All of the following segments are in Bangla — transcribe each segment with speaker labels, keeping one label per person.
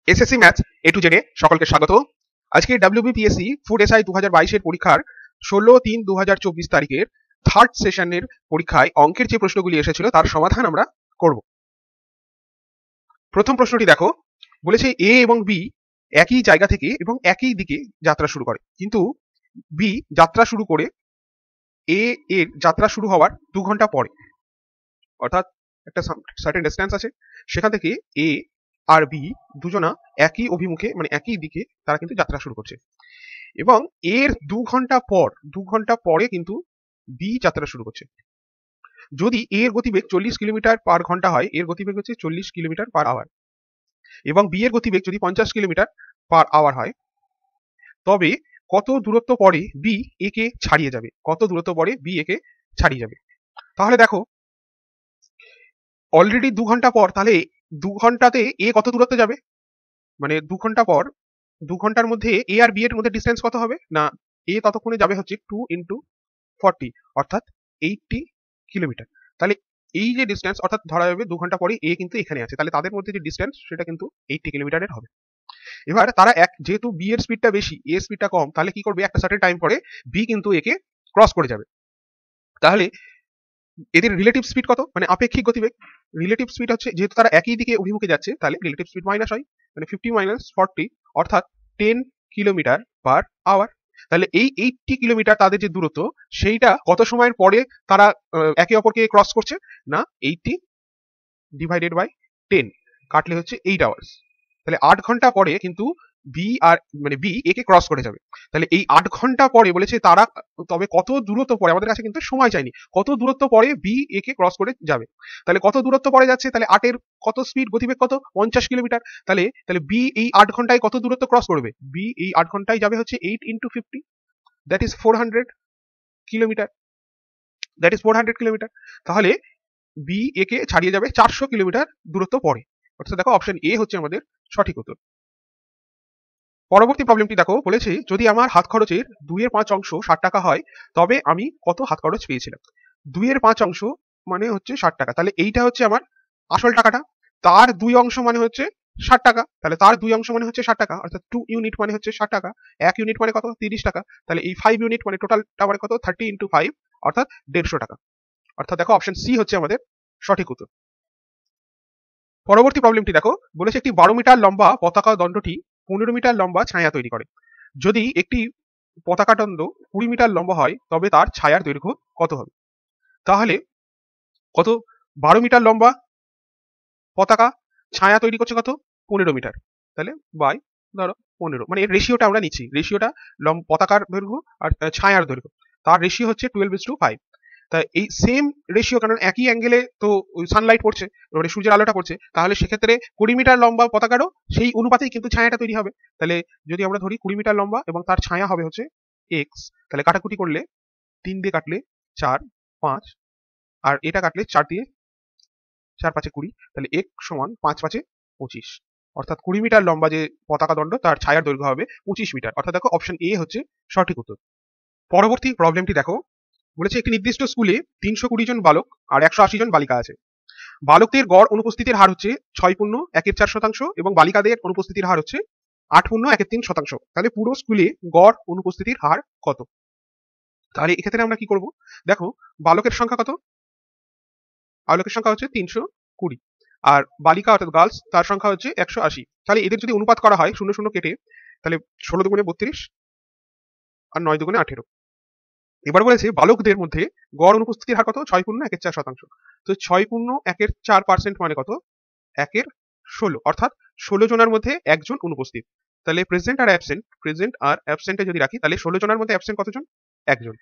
Speaker 1: এসএসসি ম্যাথস এ টু জেডে সকলকে স্বাগত। আজকে ডাব্লিউবিপিএসসি ফুড এসআই 2022 এর পরীক্ষার 16/3/2024 তারিখের থার্ড সেশনের পরীক্ষায় অঙ্কের যে প্রশ্নগুলি এসেছিল তার সমাধান আমরা করব। প্রথম প্রশ্নটি দেখো, বলেছে এ এবং বি একই জায়গা থেকে এবং একই দিকে যাত্রা শুরু করে, কিন্তু বি যাত্রা শুরু করে এ এর যাত্রা শুরু হওয়ার 2 ঘন্টা পরে, অর্থাৎ একটা সার্টেন ডিসটেন্স আছে, সেখান থেকে এ আর বি দুজনা একই অভিমুখে মানে একই দিকে তারা কিন্তু যাত্রা শুরু করছে, এবং এর 2 ঘন্টা পরে কিন্তু বি যাত্রা শুরু করছে। যদি এর গতিবেগ 40 কিলোমিটার পার ঘন্টা হয়, এর গতিবেগ হচ্ছে 40 কিলোমিটার পার আওয়ার, এবং বি এর গতিবেগ যদি 50 কিলোমিটার পার আওয়ার হয়, তবে কত দূরত্ব পরে বি একে ছাড়িয়ে যাবে, কত দূরত্ব পরে বি একে ছাড়িয়ে যাবে। তাহলে দেখো অলরেডি 2 ঘন্টা পর, তাহলে 2 ঘন্টাতে এ কত দূরত্ব যাবে, মানে 2 ঘন্টা পর 2 ঘন্টার মধ্যে এ আর বি এর মধ্যে ডিস্টেন্স কত হবে না, এ ততক্ষণে যাবে হচ্ছে 2 × 40 অর্থাৎ 80 কিলোমিটার। তাহলে এই যে ডিস্টেন্স, অর্থাৎ ধরা যাবে 2 ঘন্টা পরে এ কিন্তু এখানে আছে, তাহলে তাদের মধ্যে যে ডিস্টেন্স সেটা কিন্তু 80 কিলোমিটারের হবে। এবার তারা যেহেতু বি এর স্পিডটা বেশি, এ স্পিডটা কম, তাহলে কি করবে, একটা সার্টেন টাইম পরে বি কিন্তু একে ক্রস করে যাবে। তাহলে এদের রিলেটিভ স্পিড কত, মানে আপেক্ষিক গতিবেগ। রিলেটিভ স্পিড হচ্ছে, যেহেতু তারা একই দিকে অভিমুখে যাচ্ছে, তাহলে রিলেটিভ স্পিড মাইনাস হয়, মানে 50 - 40 অর্থাৎ 10 কিলোমিটার পার আওয়ার। তাহলে এই 80 কিলোমিটার তাদের যে দূরত্ব, সেইটা কত সময়ের পরে তারা একে অপরকে ক্রস করছে না, 80 ডিভাইডেড বাই 10 কাটলে হচ্ছে 8 আওয়ার্স। তাহলে 8 ঘন্টা পরে কিন্তু বি আর মানে বি একে ক্রস করে যাবে। তাহলে এই 8 ঘন্টা পরে বলেছে তারা, তবে কত দূরত্ব পরে, আমাদের কাছে কিন্তু সময় চাইনি, কত দূরত্ব পরে বি একে ক্রস করে যাবে। তাহলে কত দূরত্ব পরে যাচ্ছে, তাহলে 8 এর কত স্পিড, গতিবেগ কত, 50 কিলোমিটার। তাহলে বি এই 8 ঘন্টায় কত দূরত্ব ক্রস করবে, বি এই 8 ঘন্টায় যাবে হচ্ছে 8 × 50, that is 400 kilometre, that is 400 kilometre. তাহলে বি একে ছাড়িয়ে যাবে 400 কিলোমিটার দূরত্ব পরে, অর্থাৎ দেখো অপশন এ হচ্ছে আমাদের সঠিক উত্তর। পরবর্তী প্রবলেমটি দেখো, বলেছে যদি আমার হাত খরচের 2/5 অংশ 60 টাকা হয়, তবে আমি কত হাত খরচ পেয়েছিলাম। 2/5 অংশ মানে হচ্ছে 60 টাকা, তাহলে এইটা হচ্ছে আমার আসল টাকাটা, তার 2 অংশ মানে হচ্ছে 60 টাকা, তাহলে তার 2 অংশ মানে হচ্ছে 60 টাকা, অর্থাৎ 2 ইউনিট মানে হচ্ছে 60 টাকা, 1 ইউনিট মানে কত, 30 টাকা। তাহলে এই 5 ইউনিট মানে টোটালটা মানে কত, 30 × 5 অর্থাৎ 150 টাকা। অর্থাৎ দেখো অপশন সি হচ্ছে আমাদের সঠিক উত্তর। পরবর্তী প্রবলেমটি দেখো, বলেছে একটি 12 মিটার লম্বা পতাকা দণ্ডটি 15 মিটার লম্বা ছায়া তৈরি করে। যদি একটি পতাকা দণ্ড 20 মিটার লম্বা হয়, তবে তার ছায়ার দৈর্ঘ্য কত হবে। তাহলে কত, 12 মিটার লম্বা পতাকা, ছায়া তৈরি করছে কত, 15 মিটার, তাহলে বাই ধরো 15, মানে এর রেশিওটা আমরা নিচ্ছি, রেশিওটা পতাকার দৈর্ঘ্য আর ছায়ার দৈর্ঘ্য, তার রেশিও হচ্ছে 12:5। তাই এই সেম রেশিও, কারণ একই অ্যাঙ্গেলে তো সানলাইট পড়ছে, মানে সূর্যের আলোটা পড়ছে, তাহলে সেক্ষেত্রে 20 মিটার লম্বা পতাকারও সেই অনুপাতেই কিন্তু ছায়াটা তৈরি হবে। তাহলে যদি আমরা ধরি 20 মিটার লম্বা এবং তার ছায়া হবে হচ্ছে এক্স, তাহলে কাটাকুটি করলে 3 দিয়ে কাটলে 4, 5, আর এটা কাটলে 4 দিয়ে, 4 × 5 = 20, তাহলে এক সমান 5 × 5 = 25, অর্থাৎ 20 মিটার লম্বা যে পতাকা দণ্ড তার ছায়ার দৈর্ঘ্য হবে 25 মিটার, অর্থাৎ দেখো অপশন এ হচ্ছে সঠিক উত্তর। পরবর্তী প্রবলেমটি দেখো, বলেছে একটি নির্দিষ্ট স্কুলে 320 জন বালক আর 180 জন বালিকা আছে। বালকদের গড় অনুপস্থিতির হার হচ্ছে 6.1/4% এবং বালিকাদের অনুপস্থিতির হার হচ্ছে 8.1/3%। তাহলে পুরো স্কুলে গড় অনুপস্থিতির হার কত। তাহলে এক্ষেত্রে আমরা কি করব, দেখো বালকের সংখ্যা কত, বালকের সংখ্যা হচ্ছে 320, আর বালিকা অর্থাৎ গার্লস তার সংখ্যা হচ্ছে 180। তাহলে এদের যদি অনুপাত করা হয় 0 0 কেটে, তাহলে 16 দুগুণে 32 আর 9 দুগুণে 18। এবার বলেছে বালকদের মধ্যে গড় অনুপস্থিতির হার কত, 6.1/4%। তো 6.1/4% মানে কত, 1/16, অর্থাৎ 16 জনের মধ্যে একজন অনুপস্থিত। তাহলে প্রেজেন্ট আর অ্যাবসেন্টে যদি রাখি, তাহলে 16 জনের মধ্যে অ্যাবসেন্ট কতজন, একজন।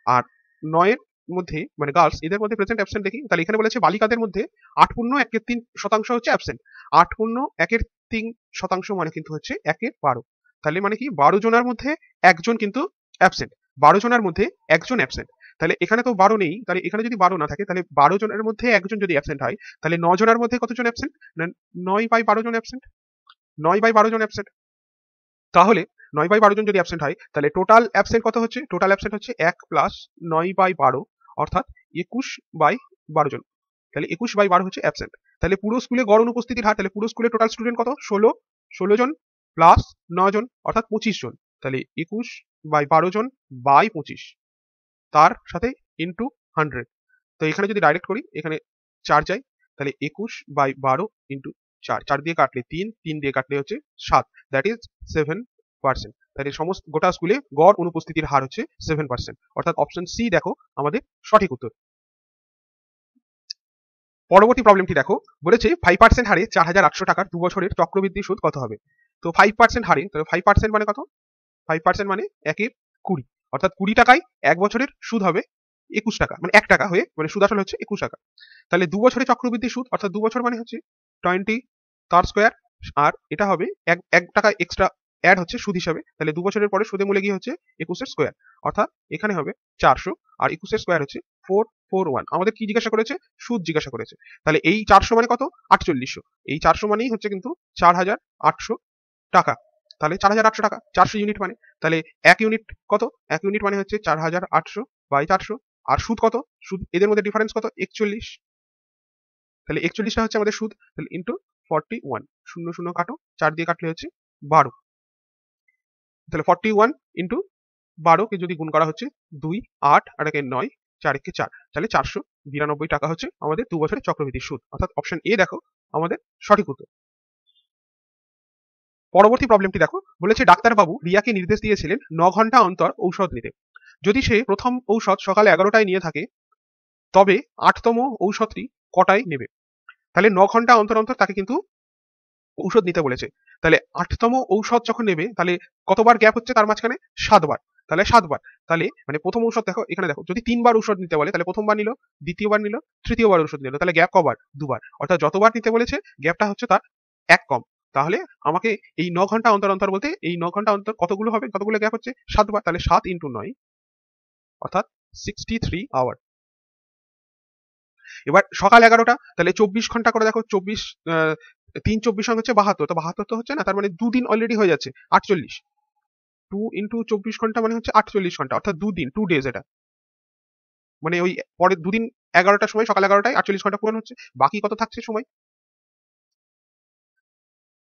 Speaker 1: আর 9 এর মধ্যে মানে গার্লস, এদের মধ্যে প্রেজেন্ট অ্যাবসেন্ট দেখি, তাহলে এখানে বলেছে বালিকাদের মধ্যে 8.1/3% হচ্ছে অ্যাবসেন্ট, 8.1/3% মানে কিন্তু হচ্ছে 1/12। তাহলে মানে কি 12 জনের মধ্যে একজন কিন্তু অ্যাবসেন্ট, 12 জনের মধ্যে একজন অ্যাবসেন্ট। তাহলে এখানে তো 12 নেই, তাহলে এখানে যদি 12 না থাকে, তাহলে 12 জনের মধ্যে একজন যদি অ্যাবসেন্ট হয়, তাহলে 9 জনের মধ্যে কতজন অ্যাবসেন্ট, 9/12 জন অ্যাবসেন্ট, 9/12 জন অ্যাবসেন্ট। তাহলে 9/12 জন যদি অ্যাবসেন্ট হয়, তাহলে টোটাল অ্যাবসেন্ট কত হচ্ছে, টোটাল অ্যাবসেন্ট হচ্ছে 1 + 9/12 অর্থাৎ 21/12 জন। তাহলে 21/12 হচ্ছে অ্যাবসেন্ট। তাহলে পুরো স্কুলে গড় অনুপস্থিতির হার, তাহলে পুরো স্কুলে টোটাল স্টুডেন্ট কত, 16, 16 জন প্লাস 9 জন অর্থাৎ 25 জন, তাহলে 21/12 জন বাই 25 তার সাথে ইন্টু 100। তো এখানে যদি ডাইরেক্ট করি এখানে 4 যায়, তাহলে 21/12 ইন্টু 4, 4 দিয়ে কাটলে 3, 3 দিয়ে কাটলে হচ্ছে 7, দ্যাট ইজ 7%। তাহলে সমস্ত গোটা স্কুলে গড় অনুপস্থিতির হার হচ্ছে 7%, অর্থাৎ অপশন সি দেখো আমাদের সঠিক উত্তর। পরবর্তী প্রবলেমটি দেখো, বলেছে 5% হারে 4800 টাকার 2 বছরের চক্রবৃদ্ধি সুদ কত হবে। তো 5% হারে, তাহলে 5% মানে কত, 5% মানে 1/20, অর্থাৎ 20 টাকায় 1 বছরের সুদ হবে 21 টাকা, মানে 1 টাকা হয়ে মানে সুদ আসলে হচ্ছে 21 টাকা। তাহলে 2 বছরে চক্রবৃদ্ধি সুদ, অর্থাৎ 2 বছর মানে হচ্ছে 20 তার স্কোয়ার, আর এটা হবে 1 টাকা এক্সট্রা অ্যাড হচ্ছে সুদ হিসাবে, তাহলে 2 বছরের পরে সুদে মূলে গিয়ে হচ্ছে 21 এর স্কোয়ার, অর্থাৎ এখানে হবে 400 আর 21 এর স্কোয়ার হচ্ছে 441। আমাদের কি জিজ্ঞাসা করেছে, সুদ জিজ্ঞাসা করেছে। তাহলে এই 400 মানে কত, 4800, এই 400 মানেই হচ্ছে কিন্তু 4800 টাকা। তাহলে 4800 টাকা 400 ইউনিট মানে, তাহলে 1 ইউনিট কত, 1 ইউনিট মানে হচ্ছে 4800 বাই 400, আর সুদ কত, সুদ এদের মধ্যে ডিফারেন্স কত, 41, তাহলে 41টা হচ্ছে আমাদের সুদ, তাহলে ইন্টু 41, 0 0 কাটো, 4 দিয়ে কাটলে হচ্ছে 12, তাহলে 41 ইন্টু 12 কে যদি গুণ করা হচ্ছে 2, 8 আর 1 9, 4 1 4, তাহলে 492 টাকা হচ্ছে আমাদের 2 বছরের চক্রবৃদ্ধি সুদ, অর্থাৎ অপশন এ দেখো আমাদের সঠিক উত্তর। পরবর্তী প্রবলেমটি দেখো, বলেছে ডাক্তারবাবু রিয়াকে নির্দেশ দিয়েছিলেন 9 ঘন্টা অন্তর ঔষধ নিতে। যদি সে প্রথম ঔষধ সকাল 11টায় নিয়ে থাকে তবে 8তম ঔষধটি কটায় নেবে। তাহলে 9 ঘন্টা অন্তর অন্তর তাকে কিন্তু ঔষধ নিতে বলেছে, তাহলে 8তম ঔষধ যখন নেবে তাহলে কতবার গ্যাপ হচ্ছে তার মাঝখানে, 7বার, তাহলে 7বার, তাহলে মানে প্রথম ঔষধ দেখো এখানে দেখো যদি 3বার ঔষধ নিতে বলে তাহলে প্রথমবার নিল, দ্বিতীয়বার নিল, তৃতীয়বার ঔষধ নিল, তাহলে গ্যাপ কবার, 2বার, অর্থাৎ যতবার নিতে বলেছে গ্যাপটা হচ্ছে তার 1 কম। তাহলে আমাকে এই 9 ঘন্টা অন্তর অন্তর বলতে এই 9 ঘন্টা অন্তর কতগুলো হবে, কতগুলো গ্যাপ হচ্ছে, 7বার, তাহলে 7 × 9 অর্থাৎ 63 আওয়ার। এবার সকাল 11টা, তাহলে 24 ঘন্টা করে দেখো, 24 3 24 সঙ্গে হচ্ছে 72, তো 72 তো হচ্ছে না, তার মানে 2 দিন অলরেডি হয়ে যাচ্ছে 48, 2 × 24 ঘন্টা মানে হচ্ছে 48 ঘন্টা, অর্থাৎ 2 দিন, 2 ডেজ, এটা মানে ওই পরের 2 দিন 11টার সময় সকাল 11টায় 48 ঘন্টা পূরণ হচ্ছে, বাকি কত থাকছে সময়,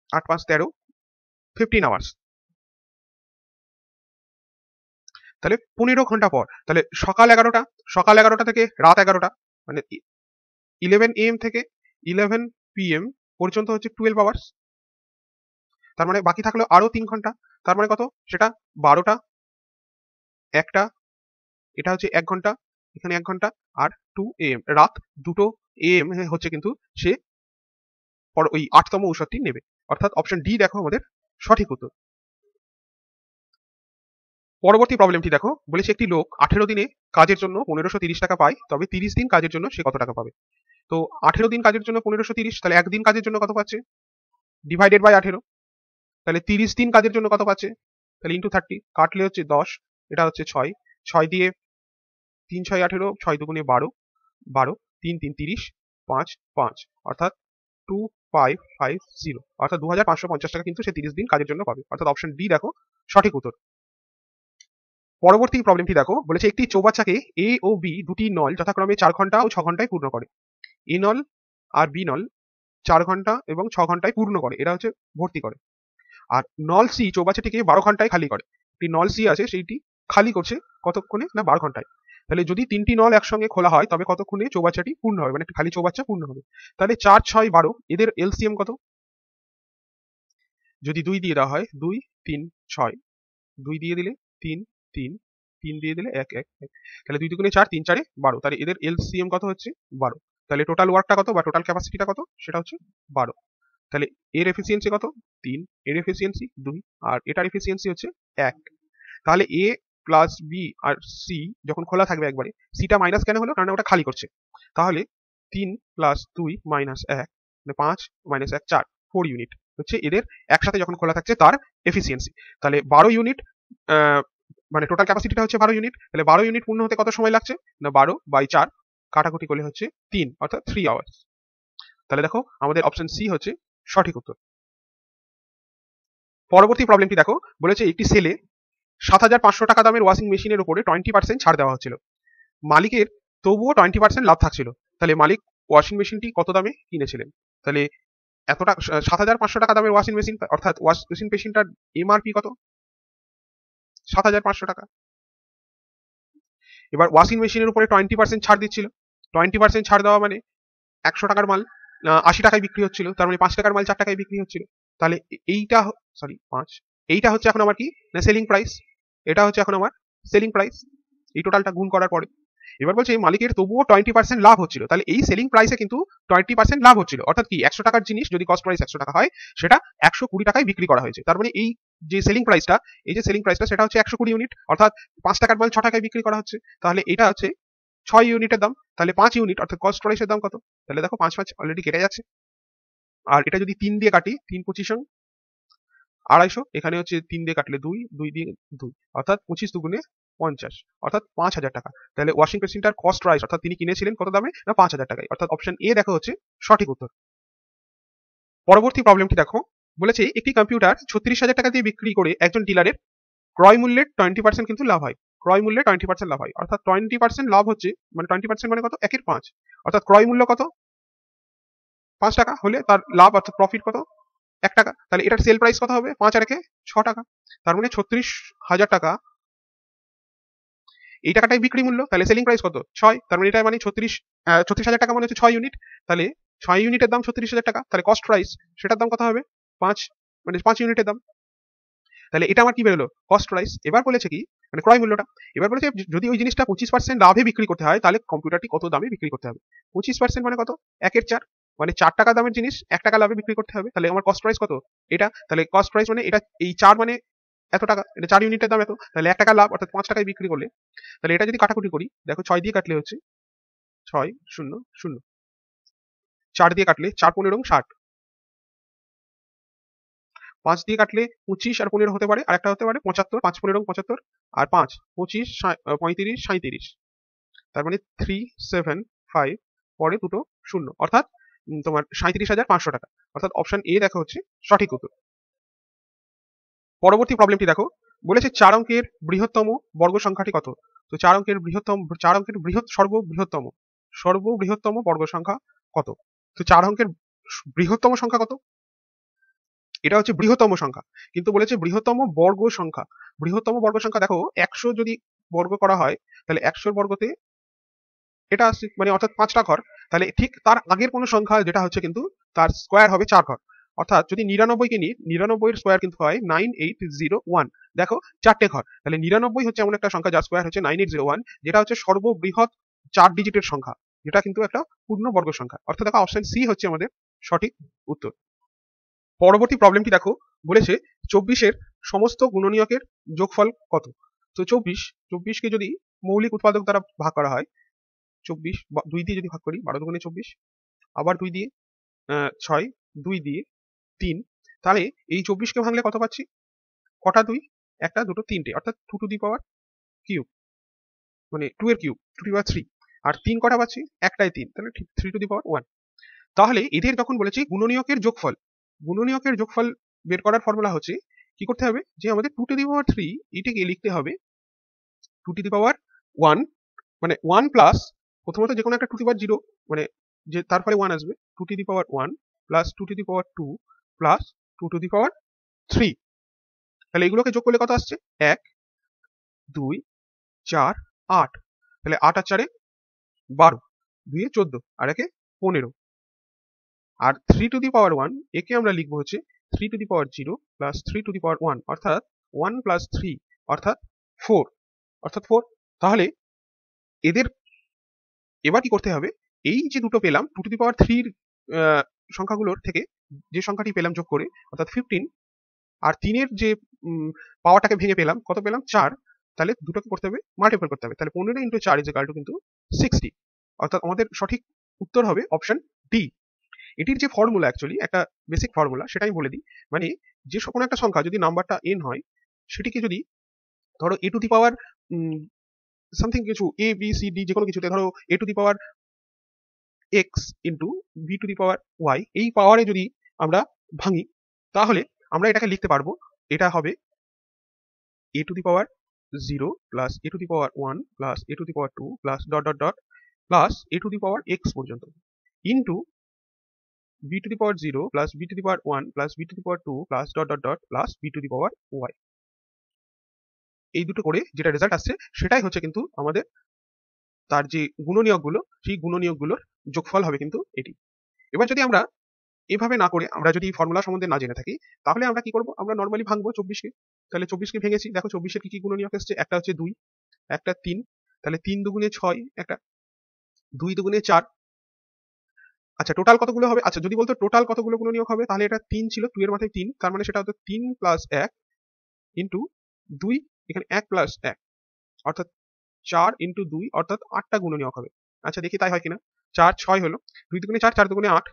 Speaker 1: 8 5 13, 15 আওয়ার্স, তাহলে 15 ঘন্টা পর, তাহলে সকাল 11টা থেকে রাত 11টা মানে 11 AM থেকে 11 PM পর্যন্ত হচ্ছে 12 আওয়ার্স, তার মানে বাকি থাকলো আরো 3 ঘন্টা, তার মানে কত, সেটা 12টা, 1টা, এটা হচ্ছে 1 ঘন্টা, এখানে 1 ঘন্টা, আর 2 AM, রাত 2টো AM হচ্ছে কিন্তু সে ওই 8তম ঔষধটি নেবে, অর্থাৎ অপশন ডি দেখো আমাদের সঠিক উত্তর। পরবর্তী প্রবলেমটি দেখো, বলেছে একটি লোক 18 দিনে কাজের জন্য 1530 টাকা পায়, তবে 30 দিন কাজের জন্য সে কত টাকা পাবে। তো 18 দিন কাজের জন্য 1530, তাহলে একদিন কাজের জন্য কত পাচ্ছে, ডিভাইডেড বাই 18, তাহলে 30 দিন কাজের জন্য কত পাচ্ছে, তাহলে ইন্টু 30, কাটলে হচ্ছে 10, এটা হচ্ছে 6, 6 দিয়ে 3 6 18, 6 2 12, 12 3 3 30, 5 5, অর্থাৎ 2550, অর্থাৎ 2550 টাকা কিন্তু সে 30 দিন কাজের জন্য পাবে, অর্থাৎ অপশন ডি দেখো সঠিক উত্তর। পরবর্তী প্রবলেমটি দেখো, বলেছে একটি চৌবাচ্চাকে এ ও বি দুটি নল যথাক্রমে 4 ঘন্টা ও 6 ঘন্টায় পূর্ণ করে। এ নল আর বি নল 4 ঘন্টা এবং 6 ঘন্টায় পূর্ণ করে, এটা হচ্ছে ভর্তি করে। আর নল সি চৌবাচ্চাটিকে 12 ঘন্টায় খালি করে। একটি নল সি আছে সেইটি খালি করছে কতক্ষণে না 12 ঘন্টায়। তাহলে যদি 3টি নল একসঙ্গে খোলা হয় তবে কতক্ষণে চৌবাচ্চাটি পূর্ণ হবে, মানে একটি খালি চৌবাচ্চা পূর্ণ হবে। তাহলে 4 6 12, এদের এলসিএম কত, যদি 2 দিয়ে দেওয়া হয় 2 3 6, 2 দিয়ে দিলে 3 3, 3 দিয়ে দিলে 1 1 1, তাহলে 2 2 4, 3 4 12, তাহলে এদের এলসিএম কত হচ্ছে 12, তাহলে টোটাল ওয়ার্কটা কত বা টোটাল ক্যাপাসিটিটা কত, সেটা হচ্ছে 12, তাহলে এর এফিসিয়েন্সি কত 3, এর এফিসিয়েন্সি 2, আর এটার এফিসিয়েন্সি হচ্ছে 1। তাহলে এ প্লাস বি আর সি যখন খোলা থাকবে একবারে, সিটা মাইনাস কেন হলো, কারণ ওটা খালি করছে, তাহলে 3 + 2 - 1 মানে 5 - 1 4, 4 ইউনিট হচ্ছে এদের একসাথে যখন খোলা থাকছে তার এফিসিয়েন্সি। তাহলে 12 ইউনিট, মানে টোটাল ক্যাপাসিটিটা হচ্ছে 12 ইউনিট, তাহলে 12 ইউনিট পূর্ণ হতে কত সময় লাগছে না, 12/4 কাটাকুটি করলে হচ্ছে 3, অর্থাৎ 3 আওয়ার্স। তাহলে দেখো আমাদের অপশন সি হচ্ছে সঠিক উত্তর। পরবর্তী প্রবলেমটি দেখো, বলেছে একটি সেলে 7500 টাকা দামের ওয়াশিং মেশিনের উপরে 20% ছাড় দেওয়া হচ্ছিল, মালিকের তবুও 20% লাভ থাকছিল, তাহলে মালিক ওয়াশিং মেশিনটি কত দামে কিনেছিলেন। তাহলে এত টাকা 7,500 টাকা দামের ওয়াশিং মেশিন, অর্থাৎ ওয়াশিং মেশিনটার এমআরপি কত? 7,500 টাকা। এবার ওয়াশিং মেশিনের উপরে 20% ছাড় দিচ্ছিল। 20% ছাড় দেওয়া মানে 100 টাকার মাল 80 টাকায় বিক্রি হচ্ছিল, তার মানে 5 টাকার মাল 4 টাকায় বিক্রি হচ্ছিল। তাহলে এইটা সরি 5, এইটা হচ্ছে এখন আমার কি না সেলিং প্রাইস, এটা হচ্ছে এখন আমার সেলিং প্রাইস এই টোটালটা গুণ করার পরে। এবার বলছে মালিকের তবুও 20% লাভ হচ্ছিল, তাহলে এই সেলিং প্রাইসে কিন্তু 20% লাভ হচ্ছিল, অর্থাৎ কি 100 টাকার জিনিস যদি কস্ট প্রাইস 100 টাকা হয় সেটা 120 টাকায় বিক্রি করা হয়েছে। তার মানে এই যে সেলিং প্রাইসটা, এই যে সেলিং প্রাইসটা সেটা হচ্ছে 120 ইউনিট, অর্থাৎ 5 টাকার মাল 6 টাকায় বিক্রি করা হচ্ছে। তাহলে এটা হচ্ছে 6 ইউনিটের দাম, তাহলে 5 ইউনিট অর্থাৎ কস্ট প্রাইসের দাম কত? তাহলে দেখো 5 অলরেডি কেটে যাচ্ছে। আর এটা যদি 3 দিয়ে কাটি, 3 25 250, এখানে হচ্ছে 3 দিয়ে কাটলে 2, 2 দিয়ে 2, অর্থাৎ 25 দুগুণে 50, অর্থাৎ 5,000 টাকা। তাহলে ওয়াশিং মেশিনটার কস্ট প্রাইস অর্থাৎ তিনি কিনেছিলেন কত দামে? না 5,000 টাকায়, অর্থাৎ অপশন এ দেখো হচ্ছে সঠিক উত্তর। পরবর্তী প্রবলেমটি দেখো, বলেছে একটি কম্পিউটার 36,000 টাকা দিয়ে বিক্রি করে একজন ডিলারের ক্রয় মূল্যের 20% কিন্তু লাভ হয়। ক্রয় মূল্যে 20% লাভ হয়, অর্থাৎ 20% লাভ হচ্ছে মানে 20% মানে কত? 1/5, অর্থাৎ ক্রয় মূল্য কত? 5 টাকা হলে তার লাভ অর্থাৎ প্রফিট কত? 1 টাকা। তাহলে এটার সেল প্রাইস কত হবে? 5 আর 6 টাকা। তার মানে 36,000 টাকা এই টাকাটাই বিক্রি মূল্য, তাহলে সেলিং প্রাইস কত? 6, তার মানে এটা মানে 36,000 টাকা মানে হচ্ছে 6 ইউনিট, তাহলে 6 ইউনিটের দাম 36,000 টাকা, তাহলে কস্ট প্রাইস সেটার দাম কত হবে? 5, মানে 5 ইউনিটের দাম। তাহলে এটা আমার কি বেরোলো? Cost price. এবার বলেছে কি মানে ক্রয় মূল্যটা। এবার বলেছে যদি ওই জিনিসটা 25% লাভে বিক্রি করতে হয় তাহলে কম্পিউটারটি কত দামে বিক্রি করতে হবে? 25% মানে কত? 1/4, মানে 4 টাকা দামের জিনিস 1 টাকা লাভে বিক্রি করতে হবে। তাহলে আমার কস্ট প্রাইস কত? এটা। তাহলে কস্ট প্রাইস মানে এটা এই 4 মানে এত টাকা, এটা 4 ইউনিটের দাম এত, তাহলে 1 টাকা লাভ অর্থাৎ 5 টাকায় বিক্রি করলে, তাহলে এটা যদি কাটাকুটি করি দেখো 6 দিয়ে কাটলে হচ্ছে 6 0 0, 4 দিয়ে কাটলে 4 15 60, 5 দিয়ে কাটলে 25 আর 15 হতে পারে, আরেকটা হতে পারে 75, 5 15 75, আর 5 25 35 37, তার মানে 3 7 5 পরে দুটো শূন্য, অর্থাৎ তোমার 37,500 টাকা, অর্থাৎ অপশন এ দেখা হচ্ছে সঠিক উত্তর। পরবর্তী প্রবলেমটি দেখো, বলেছে 4 অঙ্কের বৃহত্তম বর্গ সংখ্যাটি কত? তো 4 অঙ্কের সর্ববৃহত্তম বর্গ সংখ্যা কত? তো 4 অঙ্কের বৃহত্তম সংখ্যা কত? এটা হচ্ছে বৃহত্তম সংখ্যা, কিন্তু বলেছে বৃহত্তম বর্গ সংখ্যা। বৃহত্তম বর্গ সংখ্যা দেখো 100 যদি বর্গ করা হয় তাহলে 100 বর্গতে এটা আসছে মানে অর্থাৎ 5টা ঘর, তাহলে ঠিক তার আগের কোনো সংখ্যা যেটা হচ্ছে কিন্তু তার স্কোয়ার হবে 4 ঘর, অর্থাৎ যদি 99 কে নিই 99 এর স্কোয়ার কিন্তু হয় 9801, দেখো 4টে ঘর, তাহলে 99 হচ্ছে এমন একটা সংখ্যা যার স্কোয়ার হচ্ছে 9801, যেটা হচ্ছে সর্ববৃহৎ 4 ডিজিটের সংখ্যা, যেটা কিন্তু একটা পূর্ণ বর্গ সংখ্যা, অর্থাৎ দেখো অপশন সি হচ্ছে আমাদের সঠিক উত্তর। পরবর্তী প্রবলেমটি দেখো, বলেছে 24-এর সমস্ত গুণনীয়কের যোগফল কত? তো 24 কে যদি মৌলিক উৎপাদক দ্বারা ভাগ করা হয়, 24 2 দিয়ে যদি ভাগ করি 12 দুগুণে 24, আবার 2 দিয়ে 6, 2 দিয়ে 3, তাহলে এই 24 কে ভাঙলে কত পাচ্ছি? কটা 2? একটা, দুটো, তিনটে, অর্থাৎ 2 টু দি পাওয়ার কিউব, মানে 2 এর কিউব 2 টু দি পাওয়ার 3, আর 3 কটা পাচ্ছি? একটাই 3, তাহলে 3 টু দি পাওয়ার 1। তাহলে এদের যখন বলেছি গুণনীয়কের যোগফল, গুণনীয়কের যোগফল বের করার ফর্মুলা হচ্ছে কি করতে হবে, যে আমাদের 2 টু দি পাওয়ার 3 এটাকে লিখতে হবে 2 টু দি পাওয়ার 1, মানে 1 প্লাস প্রথমত যে কোনো একটা 2 টু দি পাওয়ার 0, মানে যে তারপরে 1 আসবে, 2 to the power 1 plus 2 to the power 2 plus 2 to the power 3, তাহলে এগুলোকে যোগ করলে কত আসছে? 1 2 4 8, তাহলে 8 আর 4 12, 2 এ 14 আর 1 এ 15, আর 3 টু দি পাওয়ার 1 একে আমরা লিখবো হচ্ছে 3 to the power 0 plus 3 to the power 1, অর্থাৎ 1 প্লাস 3 অর্থাৎ 4, অর্থাৎ 4। তাহলে এদের এবার কি করতে হবে, এই যে দুটো পেলাম 2 টু দি পাওয়ার 3 সংখ্যাগুলোর থেকে যে সংখ্যাটি পেলাম যোগ করে, অর্থাৎ 15, আর 3 এর যে পাওয়ারটাকে ভেঙে পেলাম, কত পেলাম? 4, তাহলে দুটোকে করতে হবে মাল্টিপ্লাই করতে হবে, তাহলে 15 ইন্টু 4 ইজ ইকুয়াল টু কিন্তু 60, অর্থাৎ আমাদের সঠিক উত্তর হবে অপশন ডি। এটির যে ফর্মুলা অ্যাকচুয়ালি একটা বেসিক ফর্মুলা সেটা আমি বলে দিই, মানে যে কোনো একটা সংখ্যা যদি নাম্বারটা n হয় সেটিকে যদি ধরো a two the power something কিছু a b c d যে কোনো কিছুতে ধরো a two the power x into b two the power y, এই পাওয়ারে যদি আমরা ভাঙি তাহলে আমরা এটাকে লিখতে পারবো, এটা হবে a two the power 0 plus a two the power 1 plus a two the power 2 plus dot dot dot plus a two the power x পর্যন্ত into b two the power 0 plus b two the power 1 plus b two the power 2 plus dot dot dot plus b two the power y। এই দুটো করে যেটা রেজাল্ট আসছে সেটাই হচ্ছে কিন্তু আমাদের তার যে গুণনীয়কগুলো, সেই গুণনীয়কগুলোর যোগফল হবে কিন্তু এটি। এবার যদি আমরা এভাবে না করে, আমরা যদি ফর্মুলা সম্বন্ধে না জেনে থাকি, তাহলে আমরা কি করব, আমরা নর্মালি ভাঙবো 24 কে। তাহলে 24 কে ভেঙেছি, দেখো 24 এর কি কি গুণনীয়ক এসছে, একটা হচ্ছে 2, একটা 3, তাহলে 3 দুগুণে 6, একটা 2 দুগুণে 4। আচ্ছা টোটাল কতগুলো হবে, আচ্ছা যদি বলতো টোটাল কতগুলো গুণনীয়ক হবে, তাহলে এটা 3 ছিল, 2 এর মাথায় 3, তার মানে সেটা হতো 3 প্লাস 1 ইন্টু 2, এখানে 1 প্লাস 1, অর্থাৎ 4 ইন্টু 2, অর্থাৎ 8টা গুণনীয়ক হবে। আচ্ছা দেখি তাই হয় কিনা। 4 6 হলো, 2 দুগুণে 4, 4 দুগুণে 8।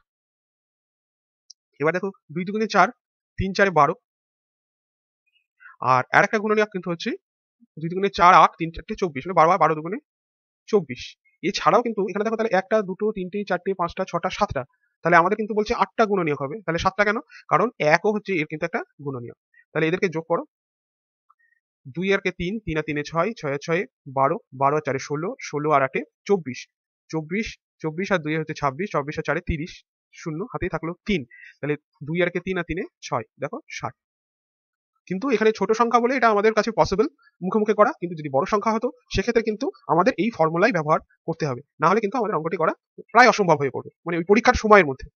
Speaker 1: এবার দেখো 2 দুগুণে 4, 3 4 12। আর আরেকটা গুণনীয়ক কিন্তু হচ্ছে 2 দুগুণে 4 8, 3 4 24, মানে 12 12 দুগুণে 24। এছাড়াও কিন্তু এখানে দেখো তাহলে 1টা 2টো 3টে 4টে 5টা 6টা 7টা, তাহলে আমাদের কিন্তু বলছে 8টা গুণনীয়ক হবে। তাহলে 7টা কেন, কারণ 1ও হচ্ছে এর কিন্তু একটা গুণনীয়ক। তাহলে এদেরকে যোগ করো, 2 আর কে 3, 3 আর 3 এ 6, 6 আর 6 এ 12, 12 আর 4 এ 16, 16 আর 8 এ 24, 24, 24 আর 2 এ হচ্ছে 26, 26 আর 4 এ 30, শূন্য হাতেই থাকলো 3। তাহলে 2 আর কে 3 আর 3 এ 6, দেখো 60। কিন্তু এখানে ছোট সংখ্যা বলে এটা আমাদের কাছে পসিবল মুখে মুখে করা, কিন্তু যদি বড় সংখ্যা হতো সেক্ষেত্রে কিন্তু আমাদের এই ফর্মুলাই ব্যবহার করতে হবে, না হলে কিন্তু আমাদের অঙ্কটি করা প্রায় অসম্ভব হয়ে পড়বে, মানে ওই পরীক্ষার সময়ের মধ্যে।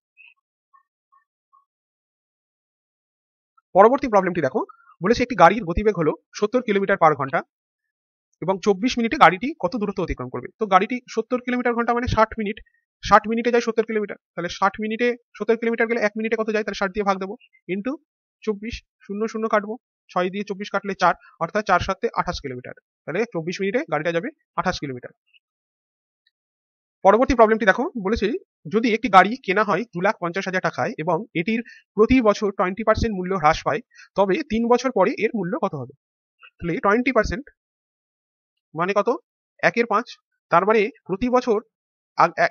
Speaker 1: পরবর্তী প্রবলেমটি দেখো, বলেছে একটি গাড়ির গতিবেগ হলো 70 কিলোমিটার পার ঘন্টা এবং 24 মিনিটে গাড়িটি কত দূরত্ব অতিক্রম করবে। তো গাড়িটি 70 কিলোমিটার ঘন্টা মানে 60 মিনিট, 60 মিনিটে যায় 70 কিলোমিটার, তাহলে 60 মিনিটে 70 কিলোমিটার গেলে 1 মিনিটে কত যায়, তাহলে 60 দিয়ে ভাগ দেবো, ইন্টু 24, শূন্য শূন্য কাটবো, 6 দিয়ে 24 কাটলে 4, অর্থাৎ 4 7 28 কিলোমিটার। তাহলে 24 মিনিটে গাড়িটা যাবে 28 কিলোমিটার। পরবর্তী প্রবলেমটি দেখো, বলেছে যদি একটি গাড়ি কেনা হয় 2,50,000 টাকায় এবং এটির প্রতি বছর 20% মূল্য হ্রাস পায়, তবে 3 বছর পরে এর মূল্য কত হবে। তাহলে 20% মানে কত, 1/5, তার মানে প্রতি বছর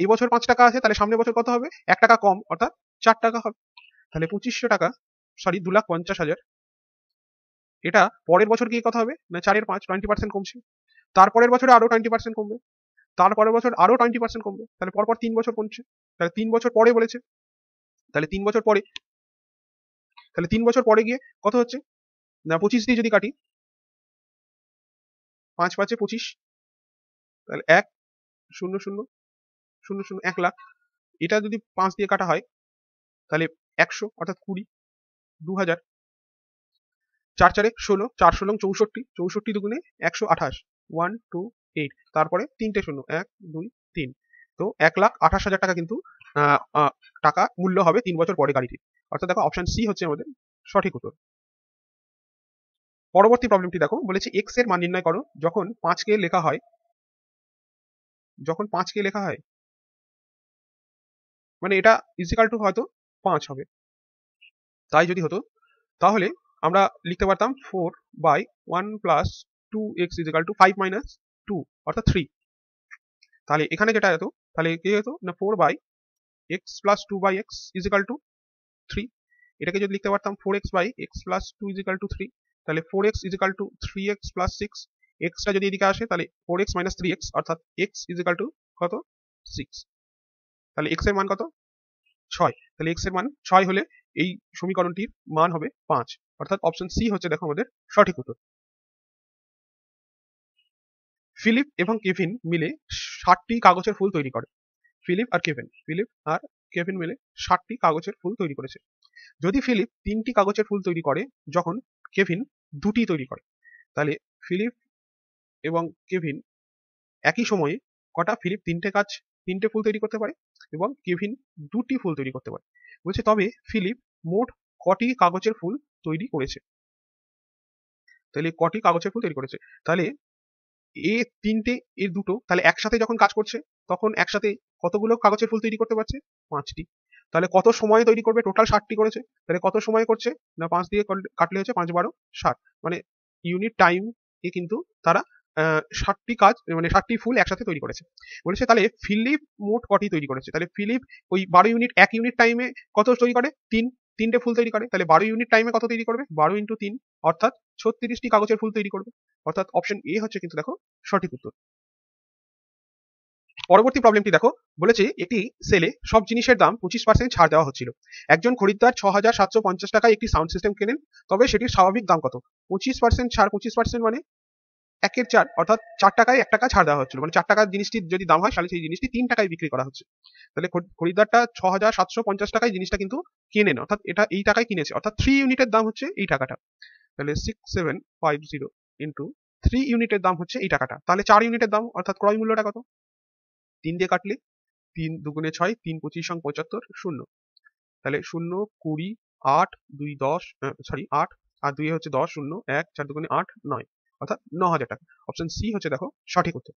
Speaker 1: এবছর 5 টাকা আছে, তাহলে সামনের বছর কত হবে, 1 টাকা কম, অর্থাৎ 4 টাকা হবে। তাহলে 2500 টাকা, সরি 2,50,000, এটা পরের বছর গিয়ে কত হবে না, 4 এর 5, 20% কমছে, তারপরের বছরে আরো 20% কমবে, তারপরের বছর আরো 20% কমবে, তাহলে পরপর 3 বছর কমছে। তাহলে 3 বছর পরে বলেছে, তাহলে 3 বছর পরে, তাহলে 3 বছর পরে গিয়ে কত হচ্ছে না, 25 দিয়ে যদি কাটি, 5 5 এ 25, তাহলে 1 0 0 0 0 1 লাখ। এটা যদি 5 দিয়ে কাটা হয় তাহলে 100, অর্থাৎ 20, 2000, 4 4 এ 16, 4 16 64, 64 দুগুণে 128, 1 2 8, তারপরে 3টে শূন্য, 1 2 3। তো 1,28,000 টাকা কিন্তু টাকা মূল্য হবে 3 বছর পরে গাড়িটির, অর্থাৎ দেখো অপশন সি হচ্ছে আমাদের সঠিক উত্তর। পরবর্তী প্রবলেমটি দেখো, বলেছে এক্স এর মান নির্ণয় করো যখন 5 কে লেখা হয়, যখন 5 কে লেখা হয়, মানে এটা ইজিক্যাল টু হয়তো 5 হবে, তাই যদি হতো তাহলে আমরা লিখতে পারতাম 4/1 plus 2x is equal two 5 minus 2, অর্থাৎ 3। তাহলে এখানে যেটা হতো, তাহলে কি হতো না 4/x plus 2/x is equal two 3। এটাকে যদি লিখতে পারতাম 4x/x প্লাস 2 ইজিক্যাল টু 3, তাহলে 4x is equal two 3x plus 6, extra যদি এদিকে আসে তাহলে 4x মাইনাস 3x, অর্থাৎ x ইজিক্যাল টু কত, 6। তাহলে x এর মান কত, 6। তাহলে x এর মান 6 হলে এই সমীকরণটির মান হবে 5, অর্থাৎ অপশন সি হচ্ছে দেখো আমাদের সঠিক উত্তর। ফিলিপ এবং কেভিন মিলে 60টি কাগজের ফুল তৈরি করে। ফিলিপ আর কেভিন মিলে 60টি কাগজের ফুল তৈরি করেছে। যদি ফিলিপ 3টি কাগজের ফুল তৈরি করে যখন কেভিন 2টি তৈরি করে, তাহলে ফিলিপ এবং কেভিন একই সময়ে কটা, ফিলিপ 3টে ফুল তৈরি করতে পারে এবং কেভিন 2টি ফুল তৈরি করতে পারে। বলছে তবে ফিলিপ মোট কটি কাগজের ফুল তৈরি করেছে। তাহলে কটি কাগজের ফুল তৈরি করেছে, তাহলে এ 3টে এর 2টো, তাহলে একসাথে যখন কাজ করছে তখন একসাথে কতগুলো কাগজের ফুল তৈরি করতে পারছে, 5টি। তাহলে কত সময় তৈরি করবে, টোটাল 60টি করেছে, তাহলে কত সময় করছে না 5 দিয়ে কাটলে হচ্ছে 5 12 60, মানে ইউনিট টাইম এ কিন্তু তারা 60টি কাজ, মানে 60টি ফুল একসাথে তৈরি করেছে। বলেছে তাহলে ফিলিপ মোট কটি তৈরি করেছে, তাহলে ফিলিপ ওই 12 ইউনিট, 1 ইউনিট টাইমে কত তৈরি করে, 3টে ফুল তৈরি করে, তাহলে 12 ইউনিট টাইমে কত তৈরি করবে, 12 ইন্টু 3, অর্থাৎ 36টি কাগজের ফুল তৈরি করবে, অর্থাৎ অপশন এ হচ্ছে কিন্তু দেখো সঠিক উত্তর। পরবর্তী প্রবলেমটি দেখো, বলেছে একটি সেলে সব জিনিসের দাম 25% ছাড় দেওয়া হচ্ছিল। একজন খরিদ্দার 6,750 টাকায় একটি সাউন্ড সিস্টেম কেনেন, তবে সেটির স্বাভাবিক দাম কত? 25% ছাড়, 25% মানে 1/4, অর্থাৎ 4 টাকায় 1 টাকা ছাড় দেওয়া হচ্ছিল। মানে 4 টাকার জিনিসটির যদি দাম হয়, তাহলে সেই জিনিসটি 3 টাকায় বিক্রি করা হচ্ছে। তাহলে খরিদ্দারটা 6,750 টাকায় জিনিসটা কিন্তু কেনেন, অর্থাৎ এটা এই টাকায় কিনেছে, অর্থাৎ 3 ইউনিটের দাম হচ্ছে এই টাকাটা। তাহলে 6750 ইন্টু 3 ইউনিটের দাম হচ্ছে এই টাকাটা। তাহলে 4 ইউনিটের দাম, অর্থাৎ ক্রয় মূল্যটা কত? 3 দিয়ে কাটলে 3 দুগুণে 6, 3 25 75, 0। তাহলে 0 20 8 2 10, সরি 8 আর 2 হচ্ছে 10, 0 1 4 দুগুণে 8 9, অর্থাৎ 9,000 টাকা। অপশন সি হচ্ছে দেখো সঠিক উত্তর।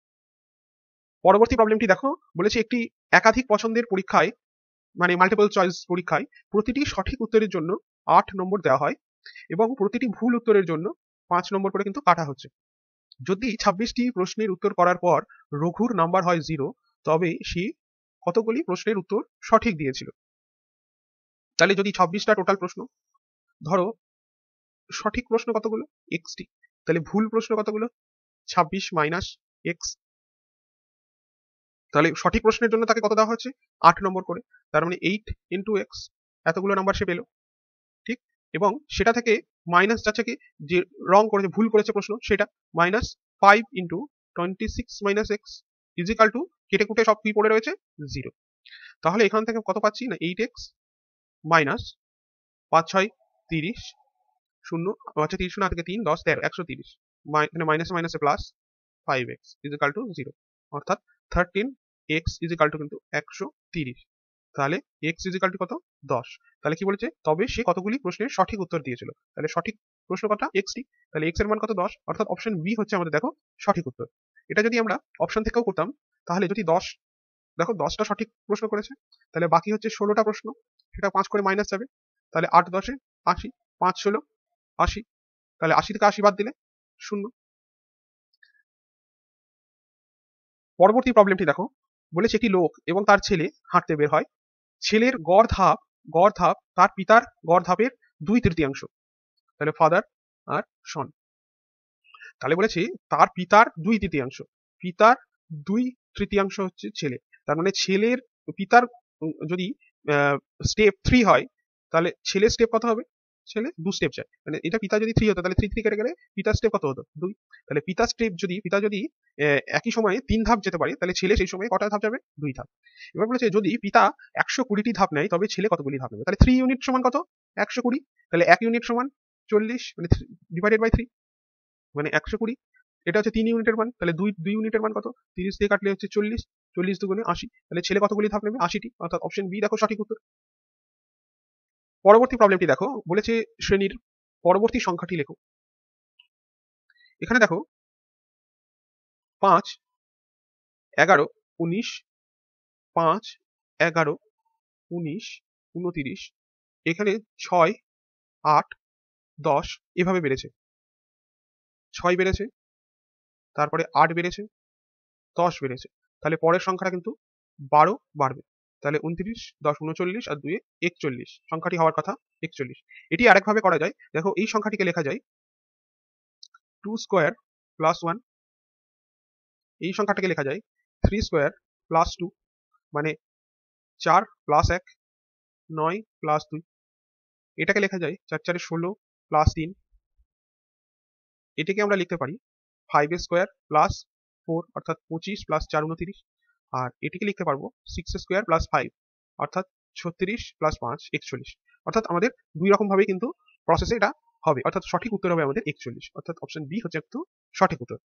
Speaker 1: পরবর্তী প্রবলেমটি দেখো, বলেছে একটি একাধিক পছন্দের পরীক্ষায়, মানে মাল্টিপল চয়েস পরীক্ষায় প্রতিটি সঠিক উত্তরের জন্য 8 নম্বর দেওয়া হয় এবং প্রতিটি ভুল উত্তরের জন্য 5 নম্বর করে কিন্তু কাটা হচ্ছে। যদি 26টি প্রশ্নের উত্তর করার পর রঘুর নাম্বার হয় 0, তবে সে কতগুলি প্রশ্নের উত্তর সঠিক দিয়েছিল? তাহলে যদি 26টা টোটাল প্রশ্ন, ধরো সঠিক প্রশ্ন কতগুলো? xটি। তাহলে ভুল প্রশ্ন কতগুলো? 26 মাইনাস x। তাহলে সঠিক প্রশ্নের জন্য তাকে কত দেওয়া হচ্ছে? 8 নম্বর করে। তার মানে 8 ইন্টু x, এতগুলো নাম্বার সে পেল, ঠিক। এবং সেটা থেকে মাইনাস যাচ্ছে কি, যে রং করেছে, ভুল করেছে প্রশ্ন, সেটা minus 5 into 26 minus x equal to, কেটে কুটে সব কি পড়ে রয়েছে? 0। তাহলে এখান থেকে কত পাচ্ছি না, 8x মাইনাস 5 6 30, 0 আচ্ছা 30 না থেকে 3 10 13 130, মানে মাইনাসে মাইনাসে প্লাস 5x ইজিক্যাল টু 0, অর্থাৎ 13x ইজিক্যাল টু কিন্তু 130। তাহলে x ইজিক্যাল টু কত? 10। তাহলে কি বলেছে? তবে সে কতগুলি প্রশ্নের সঠিক উত্তর দিয়েছিল। তাহলে সঠিক প্রশ্ন কত? xটি। তাহলে x এর মান কত? 10, অর্থাৎ অপশন বি হচ্ছে আমাদের দেখো সঠিক উত্তর। এটা যদি আমরা অপশন থেকেও করতাম, তাহলে যদি 10, দেখো 10টা সঠিক প্রশ্ন করেছে, তাহলে বাকি হচ্ছে 16টা প্রশ্ন, সেটা 5 করে মাইনাস যাবে। তাহলে 8 10 এ 80, 5 16 80, তাহলে 80 থেকে 80 বাদ দিলে 0। পরবর্তী প্রবলেমটি দেখো, বলেছে একটি লোক এবং তার ছেলে হাঁটতে বের হয়। ছেলের গড় ধাপ তার পিতার গড় ধাপের 2/3। তাহলে ফাদার আর সন। তাহলে বলেছে তার পিতার 2/3, পিতার 2/3 হচ্ছে ছেলে। তার মানে ছেলের পিতার যদি স্টেপ 3 হয়, তাহলে ছেলের স্টেপ কত হবে? ছেলে 2 স্টেপ যায়, মানে এটা পিতা যদি 3 হতো, তাহলে 3 3 কেটে গেলে পিতার স্টেপ কত হতো? 2। তাহলে পিতার স্টেপ যদি, পিতা যদি একই সময়ে 3 ধাপ যেতে পারে, তাহলে ছেলে সেই সময় কটা ধাপ যাবে? 2 ধাপ। এবার বলেছে যদি পিতা 120টি ধাপ নেয়, তবে ছেলে কতগুলি ধাপ নেবে? তাহলে 3 ইউনিট সমান কত? 120। তাহলে 1 ইউনিট সমান 40, মানে ডিভাইডেড বাই 3, মানে 120। এটা হচ্ছে 3 ইউনিটের মান। তাহলে 2 ইউনিটের মান কত? 30 দিয়ে কাটলে হচ্ছে 40, 40 দুগুণে 80। তাহলে ছেলে কতগুলি ধাপ নেবে? 80টি, অর্থাৎ অপশন বি দেখো সঠিক উত্তর। পরবর্তী প্রবলেমটি দেখো, বলেছে শ্রেণীর পরবর্তী সংখ্যাটি লেখো। এখানে দেখো 5 11 19, 5 11 19 29, এখানে 6 8 10 এভাবে বেড়েছে। 6 বেড়েছে, তারপরে 8 বেড়েছে, 10 বেড়েছে। তাহলে পরের সংখ্যাটা কিন্তু 12 বাড়বে। তাহলে 29 10 39 আর 2 41, সংখ্যাটি হওয়ার কথা 41। এটি আরেকভাবে করা যায়, দেখো এই সংখ্যাটিকে লেখা যায় 2 স্কোয়ার প্লাস 1, এই সংখ্যাটাকে লেখা যায় 3 স্কোয়ার প্লাস 2, মানে 4 প্লাস 1 9 প্লাস 2। এটাকে লেখা যায় 4 4 16 প্লাস 3। এটাকে আমরা লিখতে পারি 5 স্কোয়ার প্লাস 4, অর্থাৎ 25 প্লাস 4 29। আর এটিকে লিখতে পারবো 6 স্কোয়ার প্লাস 5, অর্থাৎ 36 প্লাস 5 41। অর্থাৎ আমাদের দুই রকম ভাবে কিন্তু প্রসেসে এটা হবে, অর্থাৎ সঠিক উত্তর হবে আমাদের 41, অর্থাৎ অপশন বি হচ্ছে একটু সঠিক উত্তর।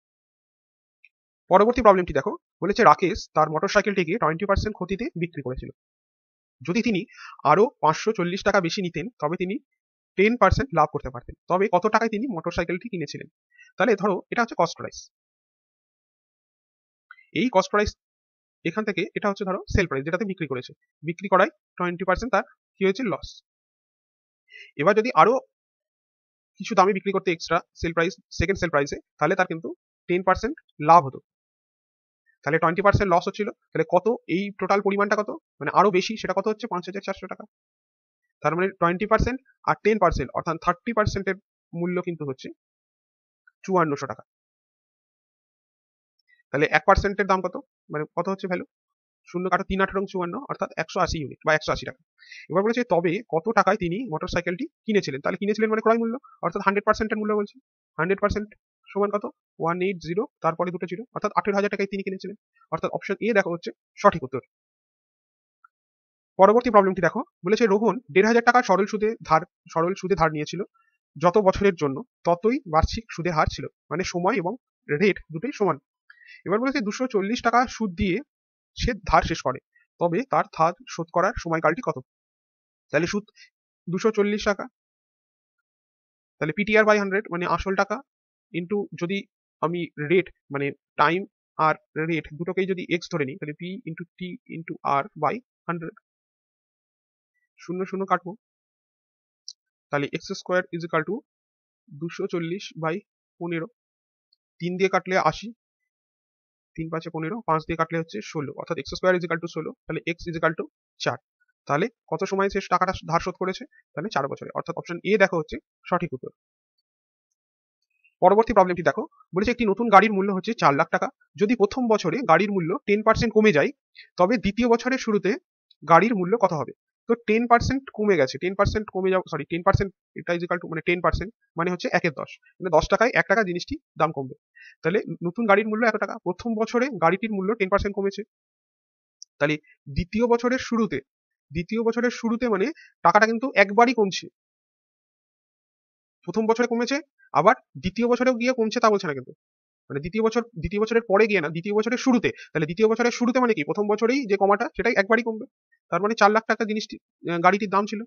Speaker 1: পরবর্তী প্রবলেমটি দেখো, বলেছে রাকেশ তার মোটরসাইকেলটিকে 20% ক্ষতিতে বিক্রি করেছিল। যদি তিনি আরো 540 টাকা বেশি নিতেন, তবে তিনি 10% লাভ করতে পারতেন। তবে কত টাকায় তিনি মোটরসাইকেলটি কিনেছিলেন? তাহলে ধরো এটা হচ্ছে কস্ট প্রাইস। এই কস্ট প্রাইস এখান থেকে এটা হচ্ছে ধরো সেল প্রাইস, যেটাতে বিক্রি করেছে। বিক্রি করায় 20% তার কি হয়েছে? লস। এবার যদি আরো কিছু দামে বিক্রি করতে extra sell price, second sell প্রাইসে, তাহলে তার কিন্তু 10% লাভ হতো। তাহলে 20% লস হচ্ছিল। তাহলে কত এই টোটাল পরিমাণটা কত? মানে আরো বেশি, সেটা কত হচ্ছে? 5,400 টাকা। তার মানে 20% আর 10%, অর্থাৎ 30% এর মূল্য কিন্তু হচ্ছে 5400 টাকা। তাহলে 1%-এর দাম কত, মানে কত হচ্ছে ভ্যালু, শূন্য কাটো 3×8=54 অর্থাৎ 180 ইউনিট বা 180 টাকা। এবার বলেছে তবে কত টাকায় তিনি মোটরসাইকেলটি কিনেছিলেন, তাহলে কিনেছিলেন মানে ক্রয় মূল্য, অর্থাৎ 100%-এর মূল্য বলছে। 100% সমান কত, 180, তারপরে দুটো জিরো, অর্থাৎ 18,000 টাকায় তিনি কিনেছিলেন। অর্থাৎ অপশন এ দেখো হচ্ছে সঠিক উত্তর। পরবর্তী প্রবলেমটি দেখো, বলেছে রোহন 1,500 টাকা সরল সুদে ধার নিয়েছিল, যত বছরের জন্য ততই বার্ষিক সুদের হার ছিল, মানে সময় এবং রেট দুটোই সমান। এবার বলেছে 240 টাকা সুদ দিয়ে সে ধার শেষ করে, তবে তার ধার শোধ করার সময়কালটি কত। তাহলে সুদ 240 টাকা, তাহলে পিটিআর বাই 100 মানে আসল টাকা, ইন্টু যদি আমি রেট মানে টাইম আর রেট দুটোকেই যদি এক্স ধরে নিই, তাহলে P into T into R by 100, শূন্য শূন্য কাটবো, তাহলে x square is equal to 240/15, 3 দিয়ে কাটলে 80, 3×5=15, 5 দিয়ে কাটলে হচ্ছে 16, অর্থাৎ x square is equal two 16, তাহলে এক্স ইজ ইকাল টু 4। তাহলে কত সময় শেষ টাকাটা ধার শোধ করেছে, তাহলে 4 বছরে, অর্থাৎ অপশন এ দেখো হচ্ছে সঠিক উত্তর। পরবর্তী প্রবলেমটি দেখো, বলেছে একটি নতুন গাড়ির মূল্য হচ্ছে 4 লাখ টাকা, যদি প্রথম বছরে গাড়ির মূল্য 10% কমে যায়, তবে দ্বিতীয় বছরের শুরুতে গাড়ির মূল্য কত হবে। তো 10% কমে গেছে, 10% কমে যাও, সরি 10% এটা ইজ ইকাল টু মানে 10% মানে হচ্ছে 1/10, মানে 10 টাকায় 1 টাকা জিনিসটি দাম কমবে। তাহলে নতুন গাড়ির মূল্য 1 টাকা, প্রথম বছরে গাড়িটির মূল্য 10% কমেছে, তাহলে দ্বিতীয় বছরের শুরুতে মানে টাকাটা কিন্তু একবারই কমছে, প্রথম বছরে কমেছে, আবার দ্বিতীয় বছরেও গিয়ে কমছে তা বলছে না কিন্তু, মানে দ্বিতীয় বছরের পরে গিয়ে না, দ্বিতীয় বছরের শুরুতে। তাহলে দ্বিতীয় বছরের শুরুতে মানে কি, প্রথম বছরেই যে কমাটা সেটাই একবারই কমবে, তার মানে 4 লাখ টাকা জিনিসটি গাড়িটির দাম ছিল,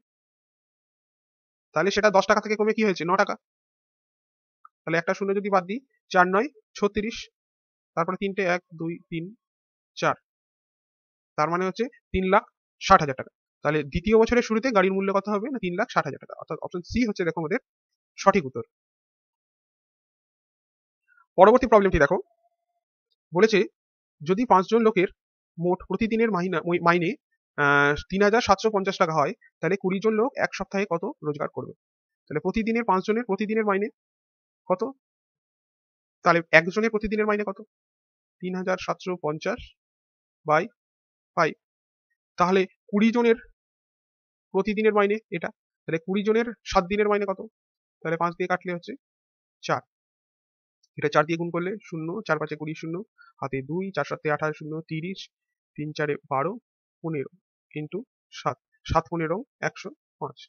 Speaker 1: তাহলে সেটা 10 টাকা থেকে কমে কি হয়েছে 9 টাকা। তাহলে একটা শূন্য যদি বাদ দিই, 4×9=36, তারপরে 3টে 1 2 3 4, তার মানে হচ্ছে 3,60,000 টাকা। তাহলে দ্বিতীয় বছরের শুরুতে গাড়ির মূল্য কত হবে না, 3,60,000 টাকা, অর্থাৎ অপশন সি হচ্ছে দেখো আমাদের সঠিক উত্তর। পরবর্তী প্রবলেমটি দেখো, বলেছে যদি 5 জন লোকের মোট প্রতিদিনের মাইনে 3,750 টাকা হয়, তাহলে 20 জন লোক এক সপ্তাহে কত রোজগার করবে। তাহলে প্রতিদিনের 5 জনের প্রতিদিনের মাইনে কত, তাহলে একজনের প্রতিদিনের মাইনে কত, 3,750/5, তাহলে 20 জনের প্রতিদিনের মাইনে এটা, তাহলে 20 জনের 7 দিনের মাইনে কত, তাহলে 5 দিয়ে কাটলে হচ্ছে 4, এটা 4 দিয়ে গুণ করলে 0, 4×5=20, 0 হাতে 2, 4×7=28, 0 30, 3×4=12, 15 ইন্টু 7, 7×15=105,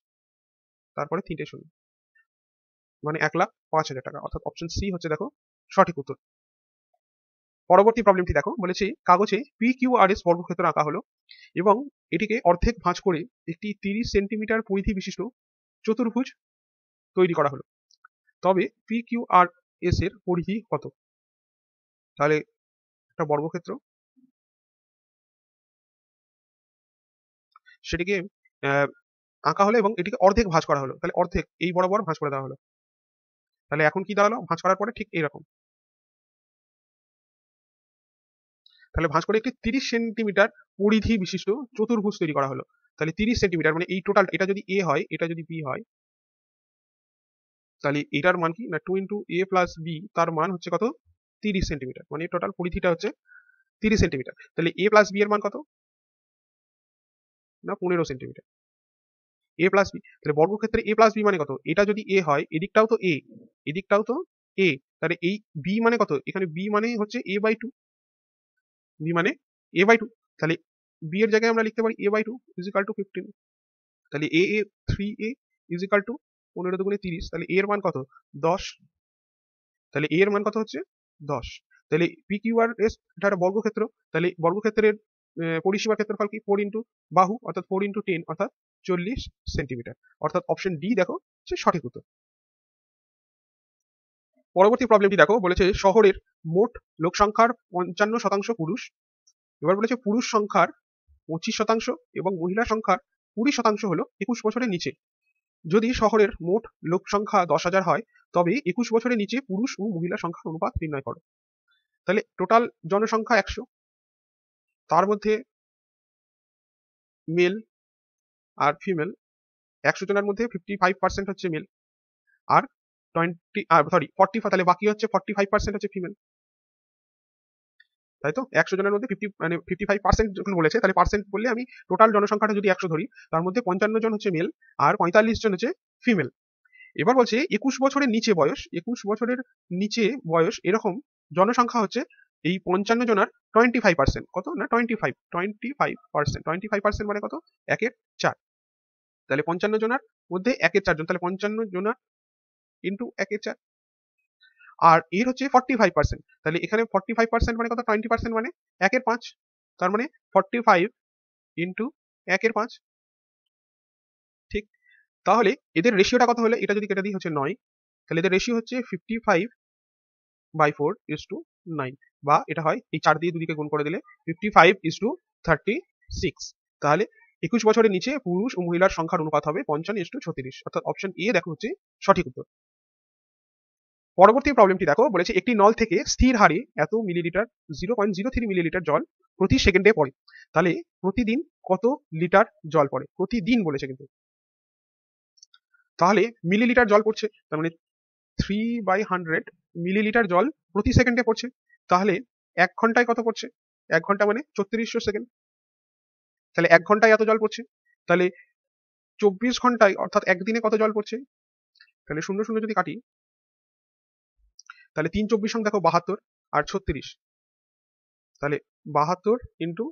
Speaker 1: তারপরে 3টে 0, মানে 1,05,000 টাকা, অর্থাৎ অপশন সি হচ্ছে দেখো সঠিক উত্তর। পরবর্তী প্রবলেমটি দেখো, বলেছে কাগজে PQRS বর্গক্ষেত্র আঁকা হলো এবং এটিকে অর্ধেক ভাঁজ করে একটি 30 সেন্টিমিটার পরিধি বিশিষ্ট চতুর্ভুজ তৈরি করা হলো, তবে PQRS এর পরিধি কত। তাহলে একটা বর্গক্ষেত্র, সেটিকে আঁকা হলো এবং এটিকে অর্ধেক ভাঁজ করা হলো, তাহলে অর্ধেক এই বরাবর ভাঁজ করে দেওয়া হলো, তাহলে এখন কি দাঁড়ালো, ভাঁজ করার পরে ঠিক এরকম, তাহলে ভাঁজ করে একটি 30 সেন্টিমিটার পরিধি বিশিষ্ট চতুর্ভুজ তৈরি করা হলো। তাহলে 30 সেন্টিমিটার মানে এই টোটাল, এটা যদি এ হয়, এটা যদি বি হয়, তাহলে এটার মান কি না 2 × A+B, তার মান হচ্ছে কত 30 সেন্টিমিটার, মানে টোটাল পরিধিটা হচ্ছে 30 সেন্টিমিটার। তাহলে A+B এর মান কত না 15 সেন্টিমিটার, A+B, তাহলে বর্গক্ষেত্রে A+B মানে কত, এটা যদি এ হয়, এদিকটাও তো এ, এদিকটাও তো এ, তাহলে এই বি মানে কত, এখানে বি মানে হচ্ছে A/2, বি মানে A/2, তাহলে বি এর জায়গায় আমরা লিখতে পারি A/2 = 15, তাহলে AA 3A 15 × 30, তাহলে এর মান কত 10, তাহলে এর মান কত হচ্ছে 10, তাহলে PQRS এটা একটা বর্গক্ষেত্র, তাহলে বর্গক্ষেত্রের পরিসীমার ক্ষেত্রফল কি 4 × বাহু, অর্থাৎ 4 × 10 অর্থাৎ 40 সেন্টিমিটার, অর্থাৎ অপশন ডি দেখো হচ্ছে সঠিক উত্তর। পরবর্তী প্রবলেমটি দেখো, বলেছে শহরের মোট লোক সংখ্যার 55% পুরুষ, এবার বলেছে পুরুষ সংখ্যার 25% এবং মহিলা সংখ্যার 20% হলো 21 বছরের নিচে, যদি শহরের মোট লোক সংখ্যা 10,000 হয়, তবে 21 বছরের নিচে পুরুষ ও মহিলা সংখ্যার অনুপাত নির্ণয় করো। তাহলে টোটাল জনসংখ্যা 100, তার মধ্যে মেল আর ফিমেল 100 জনের মধ্যে 55% হচ্ছে মেল, আর 45, তাহলে বাকি হচ্ছে 45% হচ্ছে ফিমেল। তাই তো 100 জনের মধ্যে 55% যখন বলেছে, তাহলে পার্সেন্ট বললে আমি টোটাল জনসংখ্যাটা যদি 100 ধরি, তার মধ্যে 55 জন হচ্ছে মেল আর 45 জন হচ্ছে ফিমেল। এবার বলছে 21 বছরের নিচে বয়স, 21 বছরের নিচে বয়স এরকম জনসংখ্যা হচ্ছে এই 55 জনের 25%। কত না 25% 25% মানে কত, 1/4। তাহলে 55 জনের মধ্যে 1/4 জন, তাহলে 55 জনের ইন্টু 1/4। আর এর হচ্ছে 45%, তাহলে এখানে 45% মানে কত, 20% মানে 1/5। তার মানে 45 ইন্টু 1/5। ঠিক, তাহলে এদের রেশিওটা কত হলে, এটা যদি কেটে দিই হচ্ছে 9, তাহলে এদের রেশিও হচ্ছে 55/4:9, বা এটা হয় এই 4 দিয়ে দুদিকে গুণ করে দিলে 55:36। তাহলে 21 বছরের নিচে পুরুষ ও মহিলার সংখ্যার অনুপাত হবে 55:36, অর্থাৎ অপশন এ দেখো হচ্ছে সঠিক উত্তর। পরবর্তী প্রবলেমটি দেখো, বলেছে একটি নল থেকে স্থির হারে এত মিলিলিটার 0.03 মিলিলিটার জল প্রতি সেকেন্ডে পড়ে, তাহলে প্রতিদিন কত লিটার জল পড়ে, প্রতিদিন বলেছে কিন্তু। তাহলে মিলিলিটার জল পড়ছে, তার মানে 3/100 মিলিলিটার জল প্রতি সেকেন্ডে পড়ছে। তাহলে 1 ঘন্টায় কত পড়ছে, 1 ঘন্টা মানে 3400 সেকেন্ড। তাহলে 1 ঘন্টায় এত জল পড়ছে, তাহলে 24 ঘন্টায় অর্থাৎ একদিনে কত জল পড়ছে, তাহলে 0 0 যদি কাটি, তাহলে 3 24 দেখো 72 আর 36, তাহলে 72 ইন্টু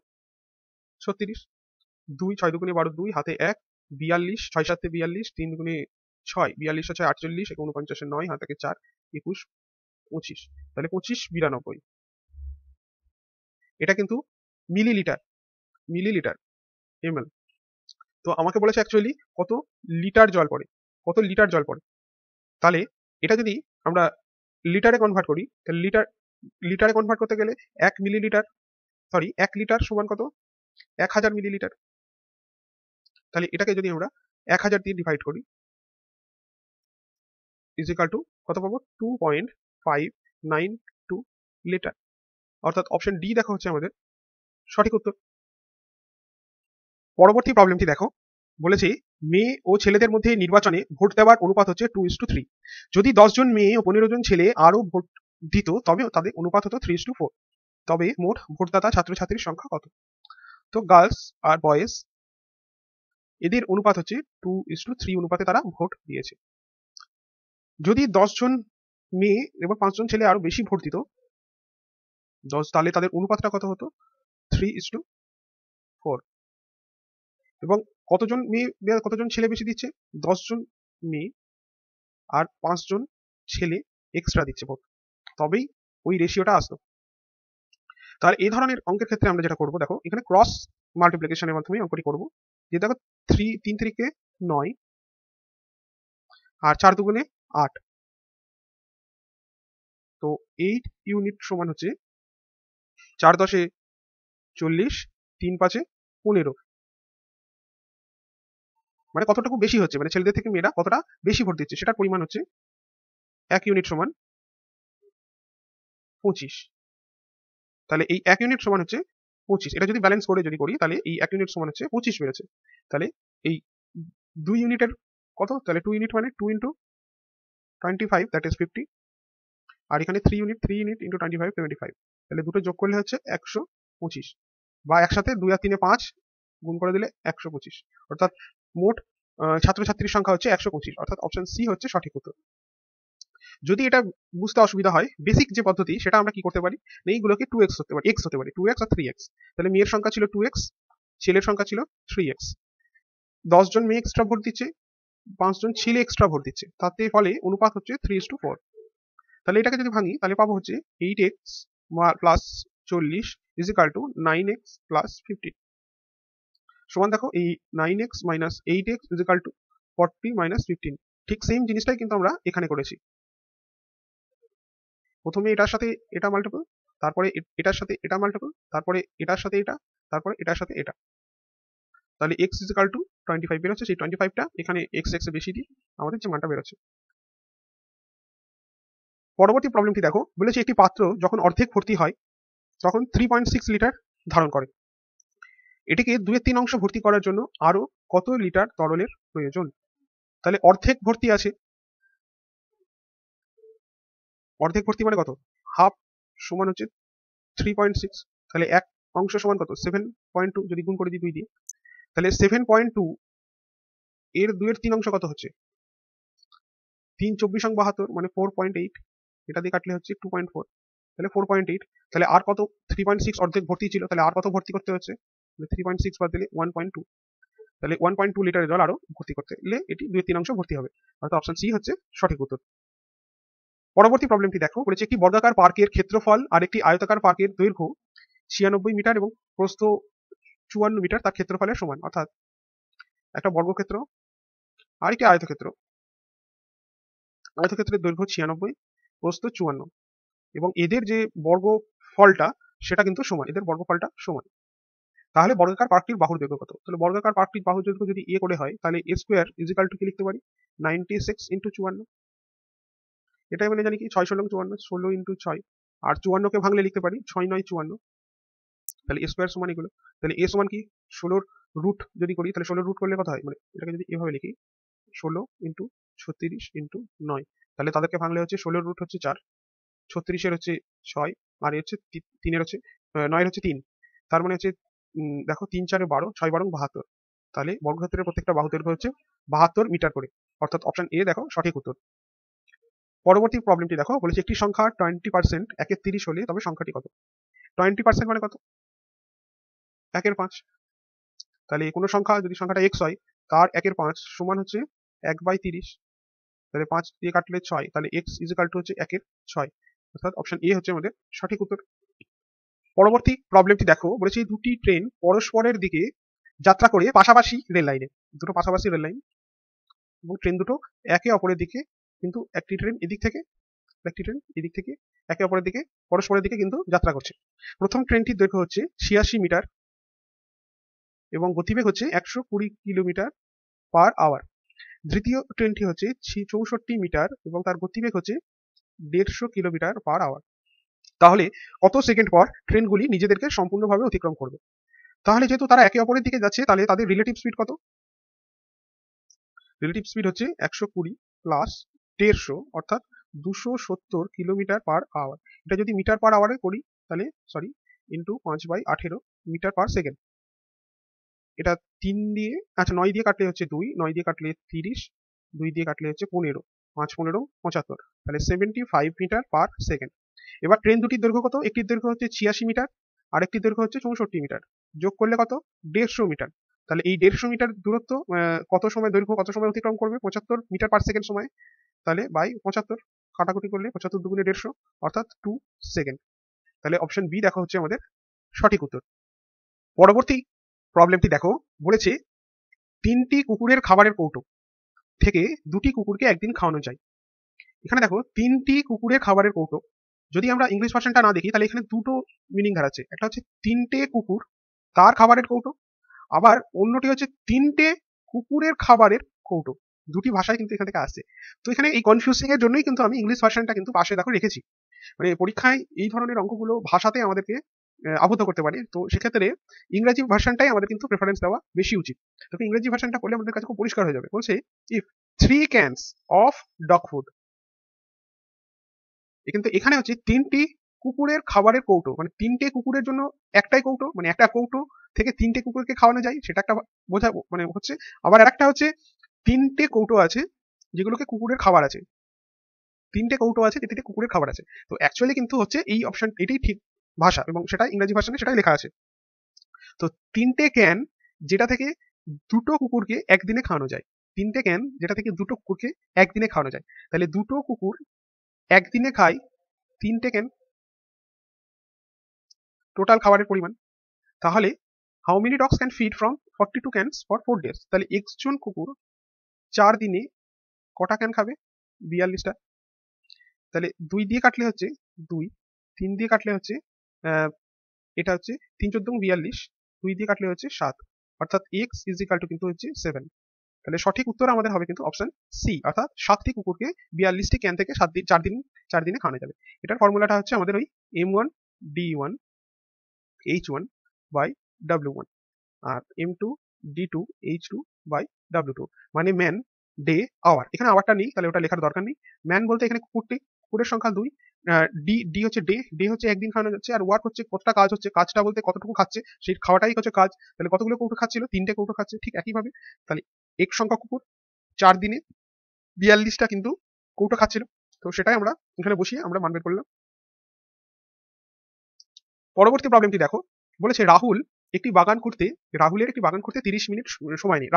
Speaker 1: 36, 2 6 দুগুণে 12, 2 হাতে 1, 42, 6 7 42, 3 দুগুণে 6, 42 6 48, 49 9, হাতে 4, 21 25, তাহলে 25 92। এটা কিন্তু মিলিলিটার, মিলিলিটার এমএল। তো আমাকে বলেছে অ্যাকচুয়ালি কত লিটার জল পড়ে, কত লিটার জল পড়ে। তাহলে এটা যদি আমরা লিটারে কনভার্ট করি, তাহলে লিটারে কনভার্ট করতে গেলে 1 মিলিলিটার, সরি 1 লিটার সমান কত, 1000 মিলিলিটার। তাহলে এটাকে যদি আমরা 1000 দিয়ে ডিভাইড করি, ইজিক্যাল টু কত পাবো, 2.592 লিটার, অর্থাৎ অপশন ডি দেখো হচ্ছে আমাদের সঠিক উত্তর। পরবর্তী প্রবলেমটি দেখো, বলেছে মেয়ে ও ছেলেদের মধ্যে নির্বাচনে ভোট দেওয়ার অনুপাত হচ্ছে 2:3। যদি 10 জন মেয়ে ও 15 জন ছেলে আরো ভোট দিত, তবে তাদের অনুপাত হতো 3:4। তবে মোট ভোটদাতা ছাত্রছাত্রীর সংখ্যা কত। তো গার্লস আর বয়েজ এদের অনুপাত হচ্ছে 2:3 অনুপাতে তারা ভোট দিয়েছে। যদি 10 জন মেয়ে এবং 5 জন ছেলে আরো বেশি ভোট দিত, 10, তাহলে তাদের অনুপাতটা কত হতো, 3:4। এবং কতজন মেয়ে কতজন ছেলে বেশি দিচ্ছে, 10 জন মেয়ে আর 5 জন ছেলে এক্সট্রা দিচ্ছে ভোট, তবেই ওই রেশিওটা আসতো। তাহলে এই ধরনের অঙ্কের ক্ষেত্রে আমরা যেটা করবো, দেখো এখানে ক্রস মাল্টিপ্লিকেশনের মাধ্যমে অঙ্কটি করবো। যে দেখো 3 3 9 আর 4 দুগুণে 8, তো 8 ইউনিট সমান হচ্ছে 4 10 40, 3 5 15, মানে কতটুকু বেশি হচ্ছে, মানে ছেলেদের থেকে মেয়েরা কতটা বেশি ভোট দিচ্ছে সেটার পরিমাণ হচ্ছে 1 ইউনিট সমান 25। তাহলে এই 1 ইউনিট সমান হচ্ছে 25, এটা যদি ব্যালেন্স করে যদি করি, তাহলে এই 1 ইউনিট সমান হচ্ছে 25 বেড়েছে। তাহলে এই 2 ইউনিটের কত, তাহলে 2 ইউনিট মানে 2 ইন্টু 25, দ্যাট ইজ 50। আর এখানে 3 ইউনিট ইন্টু 25 75, তাহলে দুটো যোগ করলে হচ্ছে 125, বা একসাথে 2 আর 3 5 গুণ করে দিলে 125, অর্থাৎ মোট ছাত্রছাত্রীর সংখ্যা হচ্ছে 125, অর্থাৎ অপশন সি হচ্ছে সঠিক উত্তর। যদি এটা বুঝতে অসুবিধা হয়, বেসিক যে পদ্ধতি সেটা আমরা কি করতে পারি, এইগুলোকে 2x হতে পারে, x হতে পারে 2x আর 3x। তাহলে মেয়ের সংখ্যা ছিল 2x, ছেলের সংখ্যা ছিল 3x। 10 জন মেয়ে এক্সট্রা ভোট দিচ্ছে, 5 জন ছেলে এক্সট্রা ভোট দিচ্ছে, তাতে ফলে অনুপাত হচ্ছে 3:4। তাহলে এটাকে যদি ভাঙি, তাহলে পাবো হচ্ছে 8x plus 40 is equal two 9x plus 15, সমান দেখো এই 9x minus 8x is equal two 40 minus 15। ঠিক সেম জিনিসটাই কিন্তু আমরা এখানে করেছি। প্রথমে এটার সাথে এটা মাল্টিপল, তারপরে এটার সাথে এটা মাল্টিপল, তারপরে এটার সাথে এটা, তারপরে এটার সাথে এটা। তাহলে x ইজিক্যাল টু 25 বেরোচ্ছে, সেই 25টা এখানে x x এ বেশি দিই, আমাদের যে মানটা বেরোচ্ছে। পরবর্তী প্রবলেমটি দেখো, বলেছে একটি পাত্র যখন অর্ধেক ভর্তি হয় তখন 3.6 লিটার ধারণ করে। এটিকে 2/3 অংশ ভর্তি করার জন্য আরো কত লিটার তরলের প্রয়োজন। তাহলে অর্ধেক ভর্তি আছে, অর্ধেক ভর্তি মানে কত, হাফ সমান হচ্ছে 3.6, তাহলে এক অংশ সমান কত 7.2, যদি গুণ করে দিই 2 দিয়ে, তাহলে 7.2 এর 2 এর 3 অংশ কত হচ্ছে 3 24 72, মানে 4.8, এটা দিয়ে কাটলে হচ্ছে 2.4, তাহলে 4.8, তাহলে আর কত 3.6 অর্ধেক ভর্তি ছিল, তাহলে আর কত ভর্তি করতে হচ্ছে 3.6 বাদ দিলে 1.2, তাহলে 1.2 লিটারের জল আরো ভর্তি করতে গেলে এটি 2/3 অংশ ভর্তি হবে, অর্থাৎ অপশন সি হচ্ছে সঠিক উত্তর। পরবর্তী প্রবলেমটি দেখো, বলেছে একটি বর্গাকার পার্কের ক্ষেত্রফল আর একটি আয়তাকার পার্কের দৈর্ঘ্য 96 মিটার এবং প্রস্থ 54 মিটার তার ক্ষেত্রফলের সমান, অর্থাৎ একটা বর্গক্ষেত্র আর একটি আয়তক্ষেত্র, আয়তক্ষেত্রের দৈর্ঘ্য 96, প্রস্থ 54, এবং এদের যে বর্গফলটা সেটা কিন্তু সমান, এদের বর্গফলটা সমান। তাহলে বর্গাকার পার্কটির বাহুর দৈর্ঘ্য কত? তাহলে বর্গাকার পার্কটির বাহুর দৈর্ঘ্য যদি a করে হয়, তাহলে a স্কোয়ার ইজিক্যাল টু কি লিখতে পারি 96 ইন্টু 54, এটাই মানে জানি কি 6 16 54, 16 ইন্টু 6, আর 54 কে ভাঙলে লিখতে পারি 6 9 54, তাহলে a স্কোয়ার সমান এগুলো, তাহলে a সমান কি 16 রুট যদি করি, তাহলে 16 রুট করলে কত হয়, মানে এটাকে যদি এভাবে লিখি 16 ইন্টু 36 ইন্টু 9, তাহলে তাদেরকে ভাঙলে হচ্ছে 16 রুট হচ্ছে 4, 36 এর হচ্ছে 6, আর এর হচ্ছে 3 এর হচ্ছে 9 এর হচ্ছে 3, তার মানে হচ্ছে দেখো 3 4 12, 6 12 72, তাহলে বর্গক্ষেত্রের প্রত্যেকটা বাহু দৈর্ঘ্য হচ্ছে 72 মিটার করে, অর্থাৎ অপশন এ দেখো সঠিক উত্তর। পরবর্তী প্রবলেমটি দেখো, বলেছে একটি সংখ্যা 20% 1 এর 30 হলে তবে সংখ্যাটি কত? 20% মানে কত 1 এর 5, তাহলে কোনো সংখ্যা যদি সংখ্যাটা x হয় তার 1 এর 5 সমান হচ্ছে 1/30, তাহলে 5 দিয়ে কাটলে 6, তাহলে x ইজিক্যাল টু হচ্ছে 1 এর 6, অর্থাৎ অপশন এ হচ্ছে আমাদের সঠিক উত্তর। পরবর্তী প্রবলেমটি দেখো, বলেছে দুটি ট্রেন পরস্পরের দিকে যাত্রা করে পাশাপাশি রেল লাইনে, দুটো পাশাপাশি রেল লাইন, এবং ট্রেন দুটো একে অপরের দিকে, কিন্তু একটি ট্রেন এদিক থেকে একটি ট্রেন এদিক থেকে একে অপরের দিকে পরস্পরের দিকে কিন্তু যাত্রা করছে। প্রথম ট্রেনটির দৈর্ঘ্য হচ্ছে 86 মিটার এবং গতিবেগ হচ্ছে 120 কিলোমিটার পার আওয়ার। দ্বিতীয় ট্রেনটি হচ্ছে 64 মিটার এবং তার গতিবেগ হচ্ছে 150 কিলোমিটার পার আওয়ার। তাহলে কত সেকেন্ড পর ট্রেনগুলি নিজেদেরকে সম্পূর্ণভাবে অতিক্রম করবে? তাহলে যেহেতু তারা একে অপরের দিকে যাচ্ছে, তাহলে তাদের রিলেটিভ স্পিড কত? রিলেটিভ স্পিড হচ্ছে 120 প্লাস 150, অর্থাৎ 270 কিলোমিটার পার আওয়ার। এটা যদি মিটার পার আওয়ারে করি, তাহলে sorry into 5/18 metre per second. এটা 3 দিয়ে, আচ্ছা 9 দিয়ে কাটলে হচ্ছে 2, 9 দিয়ে কাটলে 30, 2 দিয়ে কাটলে হচ্ছে 15, 5 15 75, তাহলে 75 মিটার পার সেকেন্ড। এবার ট্রেন দুটির দৈর্ঘ্য কত? একটির দৈর্ঘ্য হচ্ছে 86 মিটার, আরেকটির দৈর্ঘ্য হচ্ছে 64 মিটার, যোগ করলে কত 150 মিটার। তাহলে এই 150 মিটার দূরত্ব কত সময় দৈর্ঘ্য কত সময় অতিক্রম করবে? 75 মিটার পার সেকেন্ড সময়, তাহলে বাই 75, কাটাকুটি করলে 75 দুগুণে 150, অর্থাৎ 2 সেকেন্ড। তাহলে অপশন বি দেখা হচ্ছে আমাদের সঠিক উত্তর। পরবর্তী প্রবলেমটি দেখো, বলেছে 3টি কুকুরের খাবারের কৌটো থেকে 2টি কুকুরকে একদিন খাওয়ানো যায়। এখানে দেখো 3টি কুকুরের খাবারের কৌটো, যদি আমরা ইংলিশ ভার্সনটা না দেখি তাহলে এখানে দুটো মিনিং দাঁড়াচ্ছে, একটা হচ্ছে 3টে কুকুর তার খাবারের কৌটো, আবার অন্যটি হচ্ছে 3টে কুকুরের খাবারের কৌটো। দুটি ভাষায় কিন্তু এখান থেকে আসছে। তো এখানে এই কনফিউজিং এর জন্যই কিন্তু আমি ইংলিশ ভার্সনটা কিন্তু পাশে দেখো রেখেছি, মানে পরীক্ষায় এই ধরনের অঙ্কগুলো ভাষাতে আমাদেরকে আবদ্ধ করতে পারে, তো সেক্ষেত্রে ইংরেজি ভার্সনটাই আমাদের কিন্তু প্রেফারেন্স দেওয়া বেশি উচিত। তবে ইংরেজি ভার্সনটা করলে আমাদের কাছে খুব পরিষ্কার হয়ে যাবে। বলছে if 3 cans of dog food, কিন্তু এখানে হচ্ছে 3টি কুকুরের খাবারের কৌটো, মানে 3টে কুকুরের জন্য একটাই কৌটো, মানে একটা কৌটো থেকে 3টে কুকুরকে খাওয়ানো যায়, সেটা একটা বোঝা মানে হচ্ছে। আবার আরেকটা হচ্ছে 3টে কৌটো আছে যেগুলোকে কুকুরের খাবার আছে, 3টে কৌটো আছে যেটিতে কুকুরের খাবার আছে। তো অ্যাকচুয়ালি কিন্তু হচ্ছে এই অপশন, এটাই ঠিক ভাষা, এবং সেটা ইংরেজি ভার্সনে সেটাই লেখা আছে। তো 3টে ক্যান যেটা থেকে দুটো কুকুরকে একদিনে খাওয়ানো যায়, 3টে ক্যান যেটা থেকে দুটো কুকুরকে একদিনে খাওয়ানো যায়, তাহলে দুটো কুকুর একদিনে খায় 3টে ক্যান, টোটাল খাবারের পরিমাণ। তাহলে how many dogs can feed from 42 cans for 4 days, তাহলে একজন কুকুর 4 দিনে কটা ক্যান খাবে? 42টা। তাহলে 2 দিয়ে কাটলে হচ্ছে 2, 3 দিয়ে কাটলে হচ্ছে এটা হচ্ছে 3 14 42, 2 দিয়ে কাটলে হচ্ছে 7, অর্থাৎ x ইজ ইকাল টু কিন্তু হচ্ছে 7। তাহলে সঠিক উত্তর আমাদের হবে কিন্তু অপশন সি, অর্থাৎ 7টি কুকুরকে 42টি ক্যান থেকে 4 দিনে খাওয়ানো যাবে। এটার ফর্মুলাটা হচ্ছে আমাদের ওই m1 d1 h1 by w1 R m2 d2 h2 by w2, মানে ম্যান ডে আওয়ার। এখানে আওয়ারটা নেই, তাহলে ওটা লেখার দরকার নেই। ম্যান বলতে এখানে কুকুরটি, কোডের সংখ্যা 2, ডি ডি হচ্ছে ডে হচ্ছে একদিন খাওয়ানো যাচ্ছে, আর ওয়ার্ক হচ্ছে কতটা কাজ হচ্ছে, কাজটা বলতে কতটুকু খাচ্ছে, সেই খাওয়াটাই হচ্ছে কাজ। তাহলে কতগুলো কৌটো খাচ্ছিল, 3টে কৌটো খাচ্ছে। ঠিক একইভাবে তাহলে এক সংখ্যক কুকুর 4 দিনে 42টা কিন্তু কৌটো খাচ্ছিল। তো সেটাই আমরা এখানে বসিয়ে আমরা মান বের করলাম। পরবর্তী প্রবলেমটি দেখো, বলেছে রাহুলের একটি বাগান করতে 30 মিনিট সময় নেই।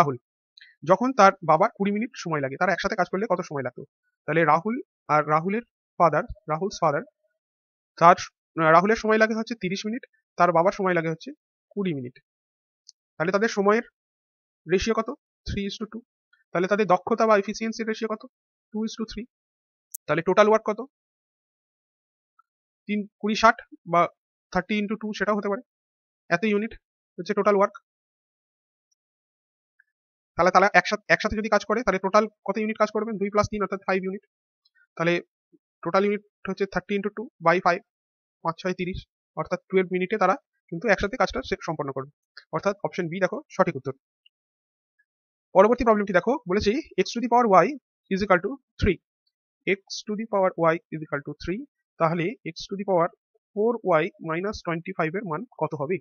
Speaker 1: যখন তার বাবার 20 মিনিট সময় লাগে, তারা একসাথে কাজ করলে কত সময় লাগতো? তাহলে রাহুলের ফাদার রাহুলের সময় লাগে হচ্ছে 30 মিনিট, তার বাবার সময় লাগে হচ্ছে 20 মিনিট। তাহলে তাদের সময়ের রেশিও কত? 3:2। তাহলে তাদের দক্ষতা বা এফিসিয়েন্সির রেশিও কত? 2:3। তাহলে টোটাল ওয়ার্ক কত? 20-60 বা 30x2 সেটাও হতে পারে। এত ইউনিট হচ্ছে টোটাল ওয়ার্ক। তাহলে তারা একসাথে যদি কাজ করে তাহলে টোটাল কত ইউনিট কাজ করবেন? 2 + 3 অর্থাৎ 5 ইউনিট। তাহলে টোটাল ইউনিট হচ্ছে 30x2/5, 5 × 6 = 30, অর্থাৎ 12 মিনিটে তারা কিন্তু একসাথে কাজটা সম্পন্ন করবে। অর্থাৎ অপশন বি দেখো সঠিক উত্তর। পরবর্তী প্রবলেমটি দেখো, বলেছে x⁻y = 3। x⁻y = 3, তাহলে x⁴y - 25 এর মান কত হবে?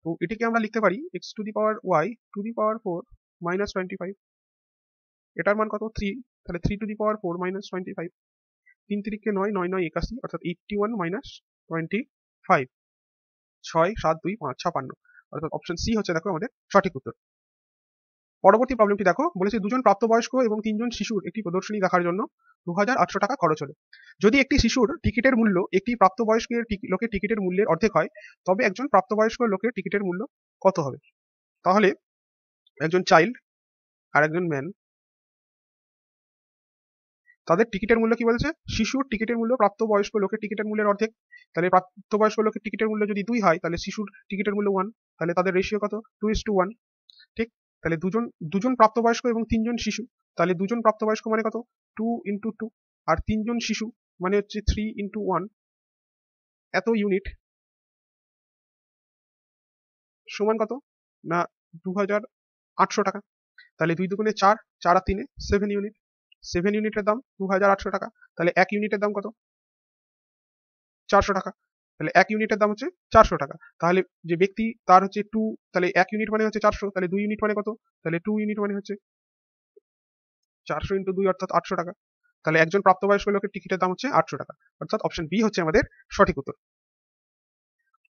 Speaker 1: তো এটিকে আমরা লিখতে পারি x⁻y⁴ - 25। এটার মান কত? 3। তাহলে 3⁴ - 25, 3 × 3 = 9, 9 × 9 = 81, অর্থাৎ 81 - 25, 6, 7, 2, 5, 56, অর্থাৎ অপশন সি হচ্ছে দেখো আমাদের সঠিক উত্তর। পরবর্তী প্রবলেমটি দেখো, বলেছে দুজন প্রাপ্তবয়স্ক এবং 3 জন শিশুর একটি প্রদর্শনী দেখার জন্য 2800 টাকা খরচ হলো। যদি একটি শিশুর টিকিটের মূল্য একটি প্রাপ্তবয়স্কের লোকের টিকিটের মূল্যের অর্ধেক হয়, তবে একজন প্রাপ্তবয়স্ক লোকের টিকিটের মূল্য কত হবে? তাহলে একজন চাইল্ড আর একজন ম্যান, তাদের টিকিটের মূল্য কি বলেছে? শিশুর টিকিটের মূল্য প্রাপ্তবয়স্ক লোকের টিকিটের মূল্যের অর্ধেক। তাহলে প্রাপ্তবয়স্ক লোকের টিকিটের মূল্য যদি 2 হয়, তাহলে শিশুর টিকিটের মূল্য 1। তাহলে তাদের রেশিও কত? 2:1। ঠিক। তাহলে দুজন প্রাপ্তবয়স্ক এবং 3 জন শিশু, তাহলে দুজন প্রাপ্তবয়স্ক মানে কত? 2 × 2, আর 3 জন শিশু মানে হচ্ছে 3 × 1। এত ইউনিট সমান কত? না 2800 টাকা। তাহলে 2 × 2 = 4, 4 আর 3 = 7 ইউনিট। 7 ইউনিটের দাম 2800 টাকা। তাহলে 1 ইউনিটের দাম কত? 400 টাকা। তাহলে 1 ইউনিটের দাম হচ্ছে 400 টাকা। তাহলে যে ব্যক্তি তার হচ্ছে 2, তাহলে 1 ইউনিট মানে হচ্ছে 400, তাহলে 2 ইউনিট মানে কত? তাহলে 2 ইউনিট মানে হচ্ছে 400 × 2 অর্থাৎ 800 টাকা। তাহলে একজন প্রাপ্তবয়স্ক লোকের টিকিটের দাম হচ্ছে 800 টাকা, অর্থাৎ অপশন বি হচ্ছে আমাদের সঠিক উত্তর।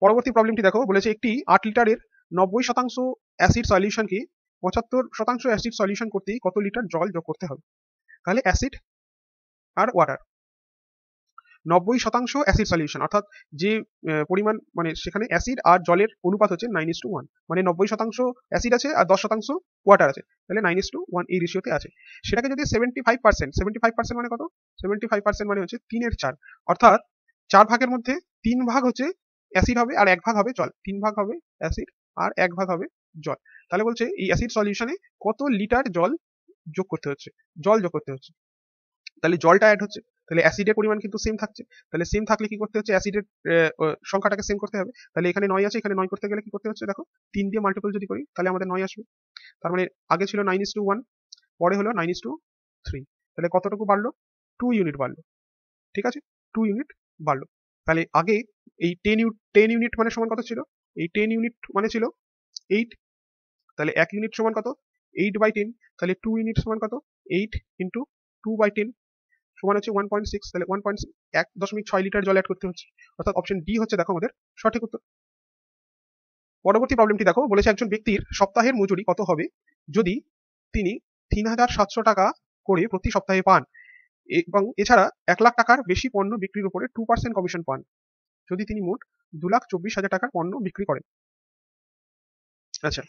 Speaker 1: পরবর্তী প্রবলেমটি দেখো, বলেছে একটি 8 লিটারের 90% অ্যাসিড সলিউশনকে 75% অ্যাসিড সলিউশন করতে কত লিটার জল যোগ করতে হবে? তাহলে অ্যাসিড আর ওয়াটার, 90% অ্যাসিড সলিউশন, অর্থাৎ যে পরিমাণ মানে সেখানে অ্যাসিড আর জলের অনুপাত হচ্ছে 9:1, মানে 90% অ্যাসিড আছে আর 10% ওয়াটার আছে, তাহলে 9:1 এই রেশিওতে আছে। সেটাকে যদি 75% মানে কত? 75% মানে হচ্ছে 3/4, অর্থাৎ 4 ভাগের মধ্যে 3 ভাগ হচ্ছে অ্যাসিড হবে আর 1 ভাগ হবে জল। 3 ভাগ হবে অ্যাসিড আর 1 ভাগ হবে জল। তাহলে বলছে এই অ্যাসিড সলিউশনে কত লিটার জল যোগ করতে হচ্ছে? তাহলে জলটা অ্যাড হচ্ছে, তাহলে অ্যাসিডের পরিমাণ কিন্তু সেম থাকছে। তাহলে সেম থাকলে কি করতে হচ্ছে? অ্যাসিডের সংখ্যাটাকে সেম করতে হবে। তাহলে এখানে 9 আছে, এখানে 9 করতে গেলে কি করতে হচ্ছে? দেখো 3 দিয়ে মাল্টিপল যদি করি তাহলে আমাদের 9 আসবে। তার মানে আগে ছিল 9:1, পরে হলো 9:3। তাহলে কতটুকু বাড়লো? 2 ইউনিট বাড়লো। ঠিক আছে, 2 ইউনিট বাড়লো। তাহলে আগে এই 10 ইউনিট মানে সমান কত ছিল? এই 10 ইউনিট মানে ছিল 8। তাহলে 1 ইউনিট সমান কত? 8/10। তাহলে 2 ইউনিট সমান কত? 8 × 2/10 সমান হচ্ছে 1.6। তাহলে 1.6 লিটার জল অ্যাড করতে হচ্ছে, অর্থাৎ অপশন ডি হচ্ছে দেখো আমাদের সঠিক উত্তর। পরবর্তী প্রবলেমটি দেখো, বলেছে একজন ব্যক্তির সপ্তাহের মজুরি কত হবে যদি তিনি 3700 টাকা করে প্রতি সপ্তাহে পান এবং এছাড়া 1 লাখ টাকার বেশি পণ্য বিক্রির উপরে 2% কমিশন পান, যদি তিনি মোট 2,24,000 টাকার পণ্য বিক্রি করেন। আচ্ছা,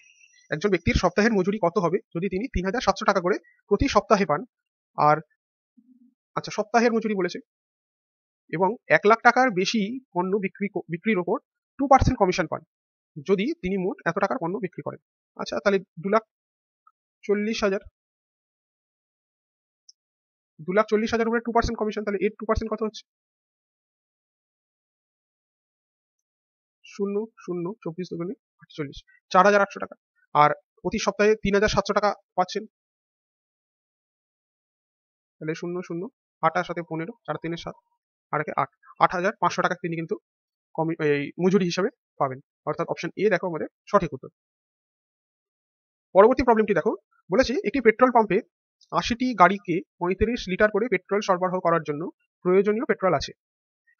Speaker 1: একজন ব্যক্তির সপ্তাহের মজুরি কত হবে যদি তিনি 3700 টাকা করে প্রতি সপ্তাহে পান, আর আচ্ছা সপ্তাহের মজুরি বলেছে, এবং 1 লাখ টাকার বেশি পণ্য বিক্রির ওপর 2% কমিশন পান যদি তিনি মোট এত টাকার পণ্য বিক্রি করেন। আচ্ছা, তাহলে 2,40,000 উপরে 2% কমিশন, তাহলে এর 2% কত হচ্ছে? 0, 0, 24 দুগুণে 48, 4,800 টাকা। আর প্রতি সপ্তাহে 3,700 টাকা পাচ্ছেন, তাহলে 0, 0, 8 আর 7 15, 4 3 7, আর একে 8,500 টাকা তিনি কিন্তু এই মজুরি হিসাবে পাবেন। অর্থাৎ অপশন এ দেখো আমাদের সঠিক উত্তর। পরবর্তী প্রবলেমটি দেখো, বলেছে একটি পেট্রোল পাম্পে 80টি গাড়িকে 35 লিটার করে পেট্রোল সরবরাহ করার জন্য প্রয়োজনীয় পেট্রোল আছে।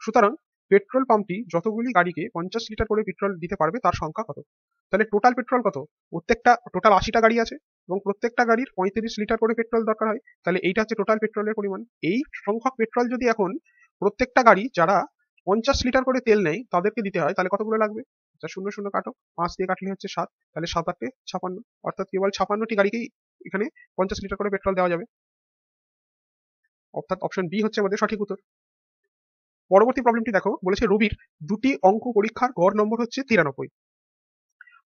Speaker 1: সুতরাং পেট্রোল পাম্পটি যতগুলি গাড়িকে 50 লিটার করে পেট্রোল দিতে পারবে তার সংখ্যা কত? তাহলে টোটাল পেট্রোল কত? টোটাল 80টা গাড়ি আছে এবং প্রত্যেকটা গাড়ির 35 লিটার করে পেট্রোল দরকার হয়। তাহলে এইটা হচ্ছে টোটাল পেট্রোলের পরিমাণ। এই সংখ্যক পেট্রোল যদি এখন প্রত্যেকটা গাড়ি যারা 50 লিটার করে তেল নেয় তাদেরকে দিতে হয়, তাহলে কতগুলো লাগবে? 0 কাটো, 5 দিয়ে কাটলে হচ্ছে 7, তাহলে 7 8 56, অর্থাৎ কেবল 56টি গাড়িকেই এখানে 50 লিটার করে পেট্রোল দেওয়া যাবে। অর্থাৎ অপশন বি হচ্ছে আমাদের সঠিক উত্তর। পরবর্তী প্রবলেমটি দেখো, বলেছে রবির দুটি অঙ্ক পরীক্ষার গড় নম্বর হচ্ছে 93।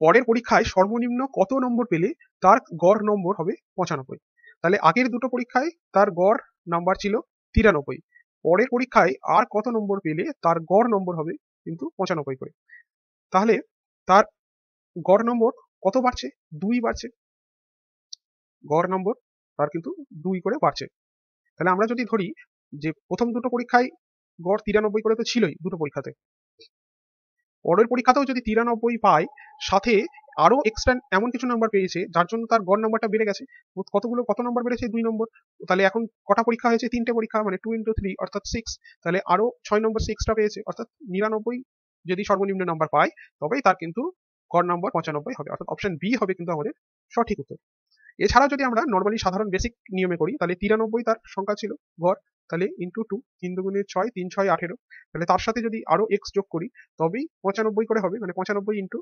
Speaker 1: পরের পরীক্ষায় সর্বনিম্ন কত নম্বর পেলে তার গড় নম্বর হবে 95? তাহলে আগের দুটো পরীক্ষায় তার গড় নাম্বার ছিল 93, পরের পরীক্ষায় আর কত নম্বর পেলে তার গড় নম্বর হবে কিন্তু 95 করে। তাহলে তার গড় নম্বর কত বাড়ছে? 2 বাড়ছে। গড় নম্বর তার কিন্তু 2 করে বাড়ছে। তাহলে আমরা যদি ধরি যে প্রথম দুটো পরীক্ষায় গড় 93 করে তো ছিলই দুটো পরীক্ষাতে, পরের পরীক্ষাতেও যদি 93 পায়, সাথে আরো এক্সট্রা এমন কিছু নাম্বার পেয়েছে যার জন্য তার গড় নাম্বারটা বেড়ে গেছে। কত নাম্বার বেড়েছে? 2 নম্বর। তাহলে এখন কটা পরীক্ষা হয়েছে? 3টে পরীক্ষা, মানে 2 × 3 অর্থাৎ 6। তাহলে আরো 6 নম্বর এক্সট্রা পেয়েছে, অর্থাৎ 99 যদি সর্বনিম্ন নাম্বার পায় তবেই তার কিন্তু গড় নম্বর 95 হবে। অর্থাৎ অপশন বি হবে কিন্তু আমাদের সঠিক উত্তর। এছাড়াও যদি আমরা নর্মালি সাধারণ বেসিক নিয়মে করি, তাহলে 93 তার সংখ্যা ছিল গড়, তাহলে ইন্টু 2, 3 দুগুণে 6, 3 6 18, তাহলে তার সাথে যদি আরো এক্স যোগ করি তবেই 95 করে হবে, মানে 95 ইন্টু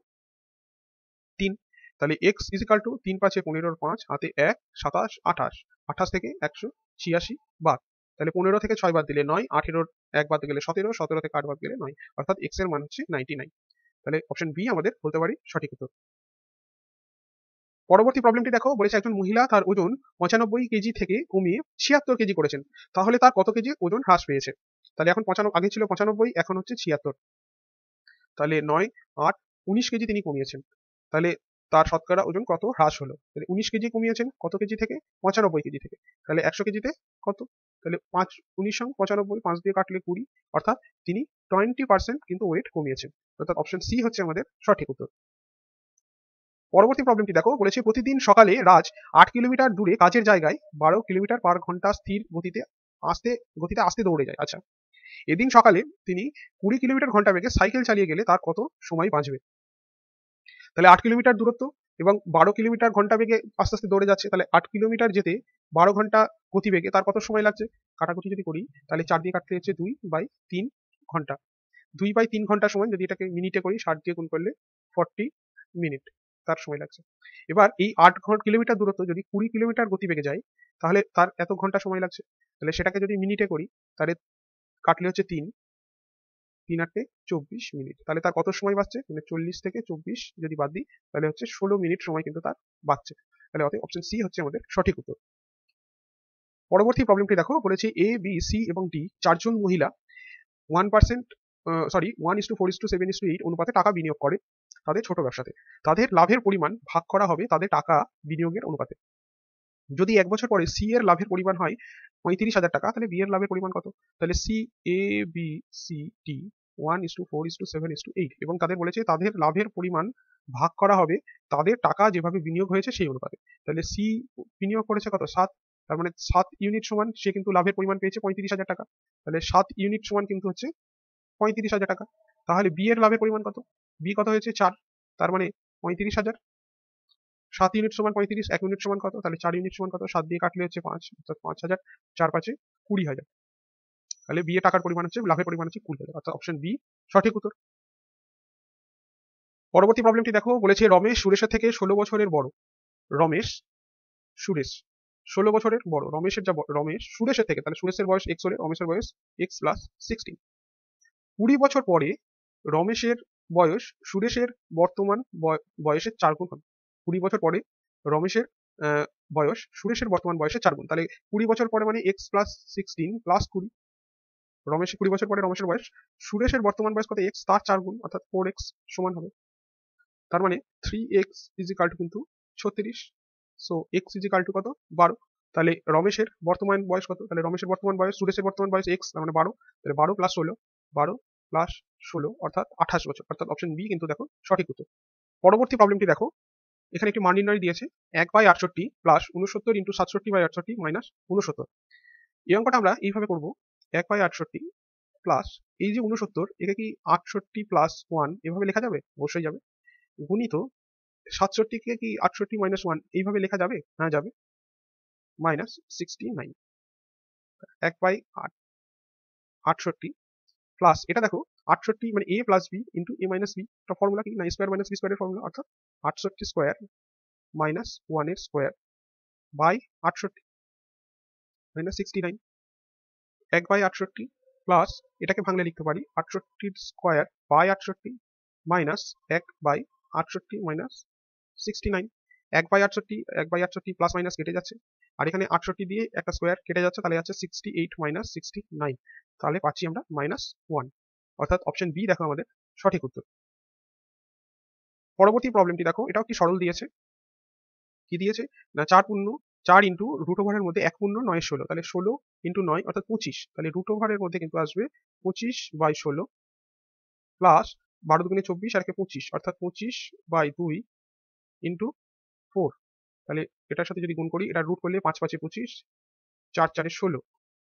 Speaker 1: 3। তাহলে এক্স ইজিক্যাল টু 3 5 15, 5 হাতে 1 27 28, 28 থেকে 186 বাদ, তাহলে 15 থেকে 6 বাদ দিলে 9, 18 1 বাদ গেলে 17, 17 থেকে 8 বাদ গেলে 9, অর্থাৎ এক্স এর মান হচ্ছে 99। তাহলে অপশন বি আমাদের বলতে পারি সঠিক উত্তর। পরবর্তী প্রবলেমটি দেখো, বলেছে একজন মহিলা তার ওজন 95 কেজি থেকে কমিয়ে 76 কেজি করেছেন, তাহলে তার কত কেজি ওজন হ্রাস পেয়েছে? তাহলে এখন আগে ছিল 95, এখন হচ্ছে 76, তাহলে 9 8 19 কেজি তিনি কমিয়েছেন। তাহলে তার শতকরা ওজন কত হ্রাস হলো? তাহলে 19 কেজি কমিয়েছেন কত কেজি থেকে? 95 কেজি থেকে। তাহলে 100 কেজিতে কত? তাহলে 5 19 সং 95, 5 দিয়ে কাটলে 20, অর্থাৎ তিনি 20% কিন্তু ওয়েট কমিয়েছেন। অর্থাৎ অপশন সি হচ্ছে আমাদের সঠিক উত্তর। পরবর্তী প্রবলেমটি দেখো, বলেছে প্রতিদিন সকালে রাজ 8 কিলোমিটার দূরে কাজের জায়গায় 12 কিলোমিটার পার ঘন্টা স্থির গতিতে আসতে দৌড়ে যায়। আচ্ছা, এদিন সকালে তিনি 20 কিলোমিটার ঘন্টা বেগে সাইকেল চালিয়ে গেলে তার কত সময় বাঁচবে? তাহলে 8 কিলোমিটার দূরত্ব এবং 12 কিলোমিটার ঘন্টা বেগে আস্তে আস্তে দৌড়ে যাচ্ছে, তাহলে 8 কিলোমিটার যেতে 12 ঘন্টা গতিবেগে তার কত সময় লাগছে? কাটাকুটি যদি করি তাহলে 4 দিয়ে কাটতে হচ্ছে 2/3 ঘন্টা। 2/3 ঘন্টা সময় যদি এটাকে মিনিটে করি 60 দিয়ে গুণ করলে 40 মিনিট তার সময় লাগছে। এবার এই 8 কিলোমিটার দূরত্ব যদি 20 কিলোমিটার গতিবেগে যায় তাহলে তার এত ঘন্টা সময় লাগছে। তাহলে সেটাকে যদি মিনিটে করি তাহলে কাটলে হচ্ছে 3 8 24 মিনিট। তাহলে তার কত সময় বাঁচছে? মানে 40 থেকে 24 যদি বাদ দিই তাহলে হচ্ছে 16 মিনিট সময় কিন্তু তার বাঁচছে। তাহলে অতএব অপশন সি হচ্ছে আমাদের সঠিক উত্তর। পরবর্তী প্রবলেমটি দেখো, বলেছে এ বি সি এবং ডি চারজন মহিলা 1%, 1:4:7:8 অনুপাতে টাকা বিনিয়োগ করে তাদের ছোট ব্যবসাতে। তাদের লাভের পরিমাণ ভাগ করা হবে তাদের টাকা বিনিয়োগের অনুপাতে। যদি 1 বছর পরে সি এর লাভের পরিমাণ হয় 35,000 টাকা, তাহলে বি এর লাভের পরিমাণ কত? তাহলে C A B C D 1:4:7:8, এবং তাদের বলেছে তাদের লাভের পরিমাণ ভাগ করা হবে তাদের টাকা যেভাবে বিনিয়োগ হয়েছে সেই অনুপাতে। তাহলে সি বিনিয়োগ করেছে কত? 7, তার মানে 7 ইউনিট সমান সে কিন্তু লাভের পরিমাণ পেয়েছে 35,000 টাকা। তাহলে 7 ইউনিট সমান কিন্তু হচ্ছে 35,000 টাকা। তাহলে বি এর লাভের পরিমাণ কত? বি কত হয়েছে? 4, তার মানে 35,000। 7 ইউনিট সমান 35, 1 ইউনিট সমান কত? তাহলে 4 ইউনিট সমান কত? 7 দিয়ে কাটলে হচ্ছে 5, অর্থাৎ 5,000, 4 5 20,000। তাহলে বি এর টাকার পরিমাণ হচ্ছে, লাভের পরিমাণ হচ্ছে 20,000, অর্থাৎ অপশন বি সঠিক উত্তর। পরবর্তী প্রবলেমটি দেখো, বলেছে রমেশ সুরেশের থেকে 16 বছরের বড়। সুরেশ 16 বছরের বড়। রমেশ সুরেশের থেকে, তাহলে সুরেশের বয়স x হলে রমেশের বয়স x + 16। 20 বছর পরে রমেশের বয়স সুরেশের বর্তমান বয়সের 4 গুণ হবে। 20 বছর পরে রমেশের বয়স সুরেশের বর্তমান বয়সের 4 গুণ। তাহলে 20 বছর পরে মানে x + 16 + 20। রমেশের 20 বছর পরে রমেশের বয়স, সুরেশের বর্তমান বয়স কত? x, তার 4 গুণ, অর্থাৎ 4x সমান হবে। তার মানে 3x কিন্তু 36। সো x কত? 12। তাহলে রমেশের বর্তমান বয়স কত? তাহলে রমেশের বর্তমান বয়স, সুরেশের বর্তমান বয়স x, তার মানে 12, তাহলে 12 প্লাস 16, 12 প্লাস 16 অর্থাৎ 28 বছর, অর্থাৎ অপশন বি কিন্তু দেখো সঠিক উত্তর। পরবর্তী প্রবলেমটি দেখো, এখানে একটি মান নির্ণয় দিয়েছে 1/68 প্লাস 69 ইন্টু 67/68 মাইনাস 69। এই অঙ্কটা আমরা এইভাবে করব, 1/68 প্লাস এই যে 69, একে কি 68 প্লাস 1 এভাবে লেখা যাবে? অবশ্যই যাবে। গুণিত 67 কে কি 68 মাইনাস 1 এইভাবে লেখা যাবে? হ্যাঁ যাবে, মাইনাস 69। 1/68 প্লাস এটা দেখো 68 মানে a plus b into a minus b, একটা ফর্মুলা কি না, স্কোয়ার মাইনাস বি স্কোয়ারের ফর্মুলা, অর্থাৎ 68 স্কোয়ার মাইনাস 1 এর স্কোয়ার বাই 68 মাইনাস 69। 1/68 প্লাস এটাকে ভাঙলে লিখতে পারি 68 square by 68 minus 1/68 minus 69। 1/68 plus minus কেটে যাচ্ছে, আর এখানে 68 দিয়ে একটা স্কোয়ার কেটে যাচ্ছে, তাহলে যাচ্ছে 68 মাইনাস 69, তাহলে পাচ্ছি আমরা -1, অর্থাৎ অপশন বি দেখো আমাদের সঠিক উত্তর। পরবর্তী প্রবলেমটি দেখো, এটাও কি সরল দিয়েছে। কি দিয়েছে না, 4 ইন্টু রুট ওভারের মধ্যে 1 পূর্ণ 9/16, তাহলে 16 ইন্টু 9 অর্থাৎ 25, তাহলে রুট ওভারের মধ্যে কিন্তু আসবে 25/16 প্লাস 12 দুগুণে 24 আর 25 অর্থাৎ 25/2 ইন্টু 4, তাহলে এটার সাথে যদি গুণ করি, এটা রুট করলে 5 5 25, 4 4 16,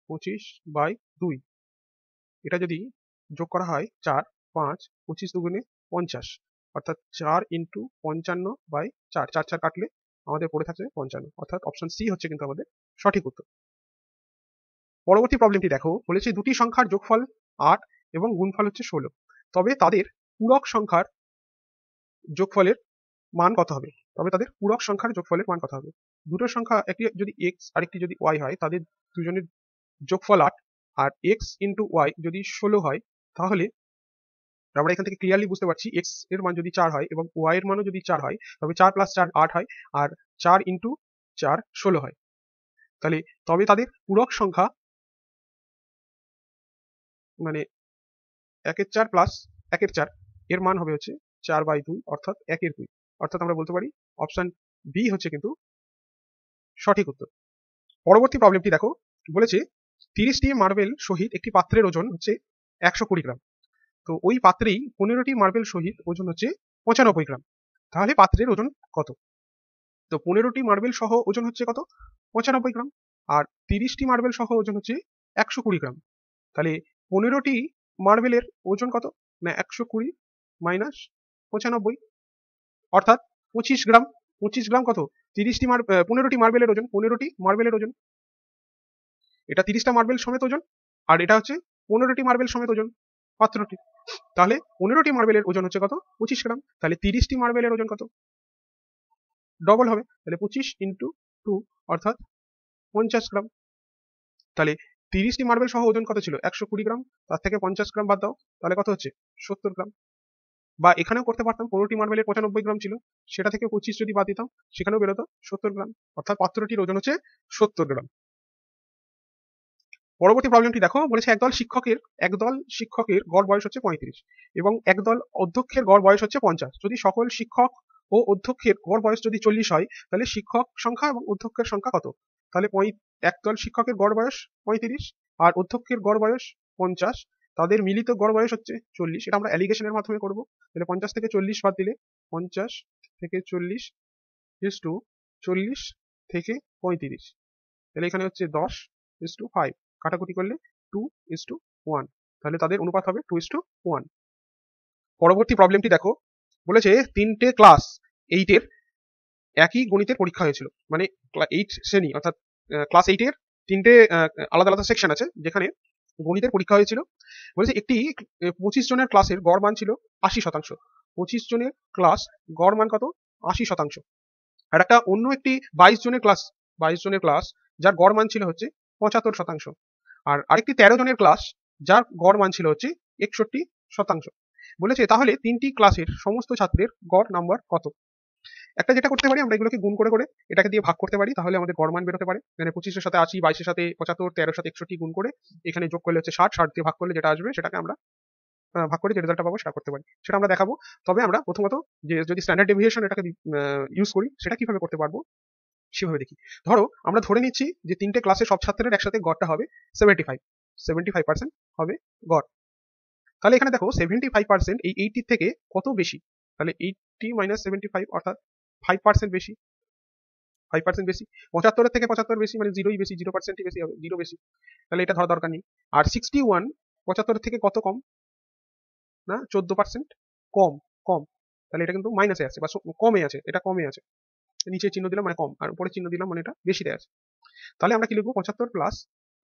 Speaker 1: 25/2, এটা যদি যোগ করা হয় 4 5 25 দুগুণে 50, অর্থাৎ 4 ইন্টু 55/4, 4 4 কাটলে আমাদের পড়ে থাকছে 55, অর্থাৎ অপশন সি হচ্ছে কিন্তু আমাদের সঠিক উত্তর। পরবর্তী প্রবলেমটি দেখো, বলেছে দুটি সংখ্যার যোগফল 8 এবং গুণফল হচ্ছে 16, তবে তাদের পূরক সংখ্যার যোগফলের মান কত হবে? দুটো সংখ্যা, একটি যদি x আরেকটি যদি y হয়, তাদের দুজনের যোগফল 8 আর x ইন্টু y যদি 16 হয়, তাহলে আমরা এখান থেকে ক্লিয়ারলি বুঝতে পারছি x এর মান যদি 4 হয় এবং y এর মানও যদি 4 হয়, তবে 4 প্লাস 4 8 হয়, আর 4 ইন্টু 4 16 হয়। তাহলে তবে তাদের পূরক সংখ্যা মানে 1/4 প্লাস 1/4 এর মান হবে হচ্ছে 4/2 অর্থাৎ 1/2, অর্থাৎ আমরা বলতে পারি অপশন বি হচ্ছে কিন্তু সঠিক উত্তর। পরবর্তী প্রবলেমটি দেখো, বলেছে 30টি মার্বেল সহিত একটি পাত্রের ওজন হচ্ছে 120 গ্রাম, তো ওই পাত্রেই 15টি মার্বেল সহিত ওজন হচ্ছে 95 গ্রাম, তাহলে পাত্রের ওজন কত? তো 15টি মার্বেল সহ ওজন হচ্ছে কত? 95 গ্রাম, আর 30টি মার্বেল সহ ওজন হচ্ছে 120 গ্রাম, তাহলে 15টি মার্বেলের ওজন কত না 120 মাইনাস 95, অর্থাৎ 25 গ্রাম। 25 গ্রাম কত? 15টি মার্বেলের ওজন, 15টি মার্বেলের ওজন, এটা 30টা মার্বেল সমেত ওজন, আর এটা হচ্ছে 15টি মার্বেল সমেত ওজন পাত্রটি, তাহলে 15টি মার্বেলের ওজন হচ্ছে কত? 25 গ্রাম, তাহলে 30টি মার্বেলের ওজন কত? ডবল হবে, তাহলে 25 ইন্টু 2 অর্থাৎ 50 গ্রাম। তাহলে 30টি মার্বেল সহ ওজন কত ছিল? 120 গ্রাম, তার থেকে 50 গ্রাম বাদ দাও, তাহলে কত হচ্ছে? 70 গ্রাম। বা এখানেও করতে পারতাম, 15টি মার্বেলের 95 গ্রাম ছিল, সেটা থেকে 25 যদি বাদ দিতাম, সেখানেও বেরোতো 70 গ্রাম, অর্থাৎ পাত্রটির ওজন হচ্ছে 70 গ্রাম। পরবর্তী প্রবলেমটি দেখো, বলেছে একদল শিক্ষকের গড় বয়স হচ্ছে 35 এবং একদল অধ্যক্ষের গড় বয়স হচ্ছে 50। যদি সকল শিক্ষক ও অধ্যক্ষের গড় বয়স যদি 40 হয়, তাহলে শিক্ষক সংখ্যা এবং অধ্যক্ষের সংখ্যা কত? তাহলে একদল শিক্ষকের গড় বয়স 35 আর অধ্যক্ষের গড় বয়স 50, তাদের মিলিত গড় বয়স হচ্ছে 40, এটা আমরা অ্যালিগেশনের মাধ্যমে করব। তাহলে 50 থেকে 40 বাদ দিলে 50 থেকে 40 ইস টু 40 থেকে 35, তাহলে এখানে হচ্ছে 10:5, কাটাকুটি করলে 2:1, তাহলে তাদের অনুপাত হবে 2:1। পরবর্তী প্রবলেমটি দেখো, বলেছে 3টে ক্লাস 8 এর একই গণিতের পরীক্ষা হয়েছিল, মানে 8 শ্রেণী অর্থাৎ ক্লাস 8 এর 3টে আলাদা আলাদা সেকশন আছে যেখানে গণিতের পরীক্ষা হয়েছিল। বলেছে একটি 25 জনের ক্লাসের গড় মান ছিল 80%, 25 জনের ক্লাস গড় মান কত? 80%। আর একটা অন্য একটি 22 জনের ক্লাস যার গড় মান ছিল হচ্ছে 75%, আর আরেকটি 13 জনের ক্লাস যার গড় মান ছিল হচ্ছে 61%। বলেছে তাহলে 3টি ক্লাসের সমস্ত ছাত্রের গড় নাম্বার কত? একটা যেটা করতে পারি, আমরা এগুলোকে গুণ করে করে এটাকে দিয়ে ভাগ করতে পারি, তাহলে আমাদের গড় মান বেরোতে পারে। মানে 25-এর সাথে 80, 22-এর সাথে 75, 13-এর সাথে 61 গুণ করে এখানে যোগ করলে হচ্ছে 60, 60 দিয়ে ভাগ করলে যেটা আসবে সেটাকে আমরা ভাগ করে যে রেজাল্টটা পাবো সেটা করতে পারি, সেটা আমরা দেখাবো। তবে আমরা প্রথমত যে যদি স্ট্যান্ডার্ড ডেভিয়েশন এটাকে ইউজ করি, সেটা কিভাবে করতে পারবো সেভাবে দেখি। ধরো আমরা ধরে নিচ্ছি যে 3টে ক্লাসে সব ছাত্রের একসাথে গড়টা হবে 75% হবে গড়। তাহলে এখানে দেখো 75% এই 80 থেকে কত বেশি? তাহলে 80 মাইনাস 75 অর্থাৎ 5% বেশি। 5% বেশি। 75 থেকে 75 বেশি মানে 0ই বেশি, 0%ই বেশি হবে, 0 বেশি। তাহলে এটা ধরা দরকার নেই। আর 61 75 থেকে কত কম? না 14% কম, কম। তাহলে এটা কিন্তু মাইনাসে আছে বা কমে আছে, এটা কমে আছে। নিচে চিহ্ন দিলাম মানে কম, আর উপরে চিহ্ন দিলাম মানে এটা বেশিতে আছে। তাহলে আমরা কি লিখবো? 75 প্লাস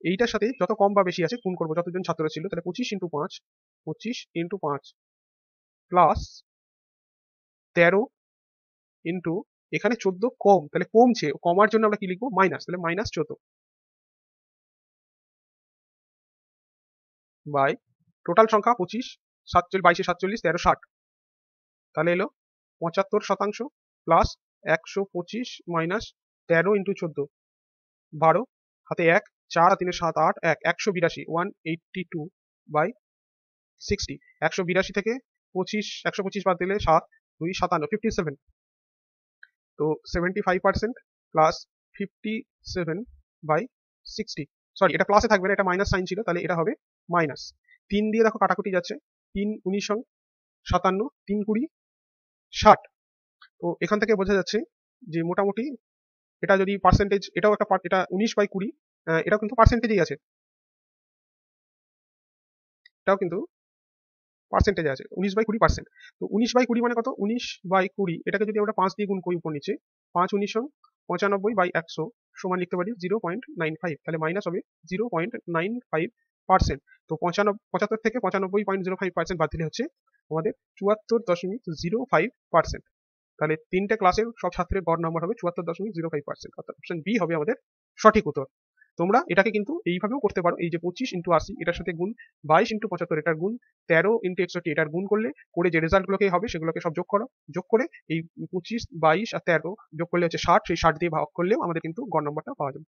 Speaker 1: এইটার সাথে যত কম বা বেশি আছে গুণ করবো, যতজন ছাত্র ছিল। তাহলে 25 ইন্টু 5 প্লাস 13 ইন্টু এখানে 14 কম, তাহলে কমছে, কমার জন্য আমরা কি লিখবো? মাইনাস, তাহলে মাইনাস 14 বাই টোটাল সংখ্যা 25, 22 47 13 60, তাহলে এলো 75% প্লাস 125 মাইনাস 13 ইন্টু 14 12, হাতে 1, 4 আর 3 7 8, 1 182 182 বাই 60, 182 থেকে 125 বাদ দিলে 7 2 57 57, তো 75% প্লাস 57 বাই 60, সরি এটা প্লাসে থাকবে না, এটা মাইনাস সাইন ছিল, তাহলে এটা হবে মাইনাস। 3 দিয়ে দেখো কাটাকুটি যাচ্ছে, 3 19 57, 3 20 60। তো এখান থেকে বোঝা যাচ্ছে যে মোটামুটি এটা যদি পার্সেন্টেজ, এটাও একটা এটা 19/20, এটাও কিন্তু পার্সেন্টেজেই আছে, এটাও কিন্তু পার্সেন্টেজে আছে 19/20%। তো 19/20 মানে কত? 19/20 এটাকে যদি আমরা 5 দিয়ে গুণ করি উপর নিচে, 5 19 95/100 সমান লিখতে পারি 0.95, তাহলে মাইনাস হবে 0.95%। তো 75 থেকে 95.05% বাদ দিলে হচ্ছে আমাদের 74.05%। তাহলে 3টে ক্লাসের সব ছাত্রের গড় নম্বর হবে 74.05%, অর্থাৎ অপশন বি হবে আমাদের সঠিক উত্তর। তোমরা এটাকে কিন্তু এইভাবেও করতে পারো, এই যে 25 ইন্টু 80 এটার সাথে গুণ, 22 ইন্টু 75 এটার গুণ, 13 ইন্টু 61 এটার গুণ করে যে রেজাল্ট গুলোকে হবে সেগুলোকে সব যোগ করো, যোগ করে এই 25 22 আর 13 যোগ করলে হচ্ছে 60, সেই 60 দিয়ে ভাগ করলেও আমাদের কিন্তু গড় নম্বরটা পাওয়া যাবে।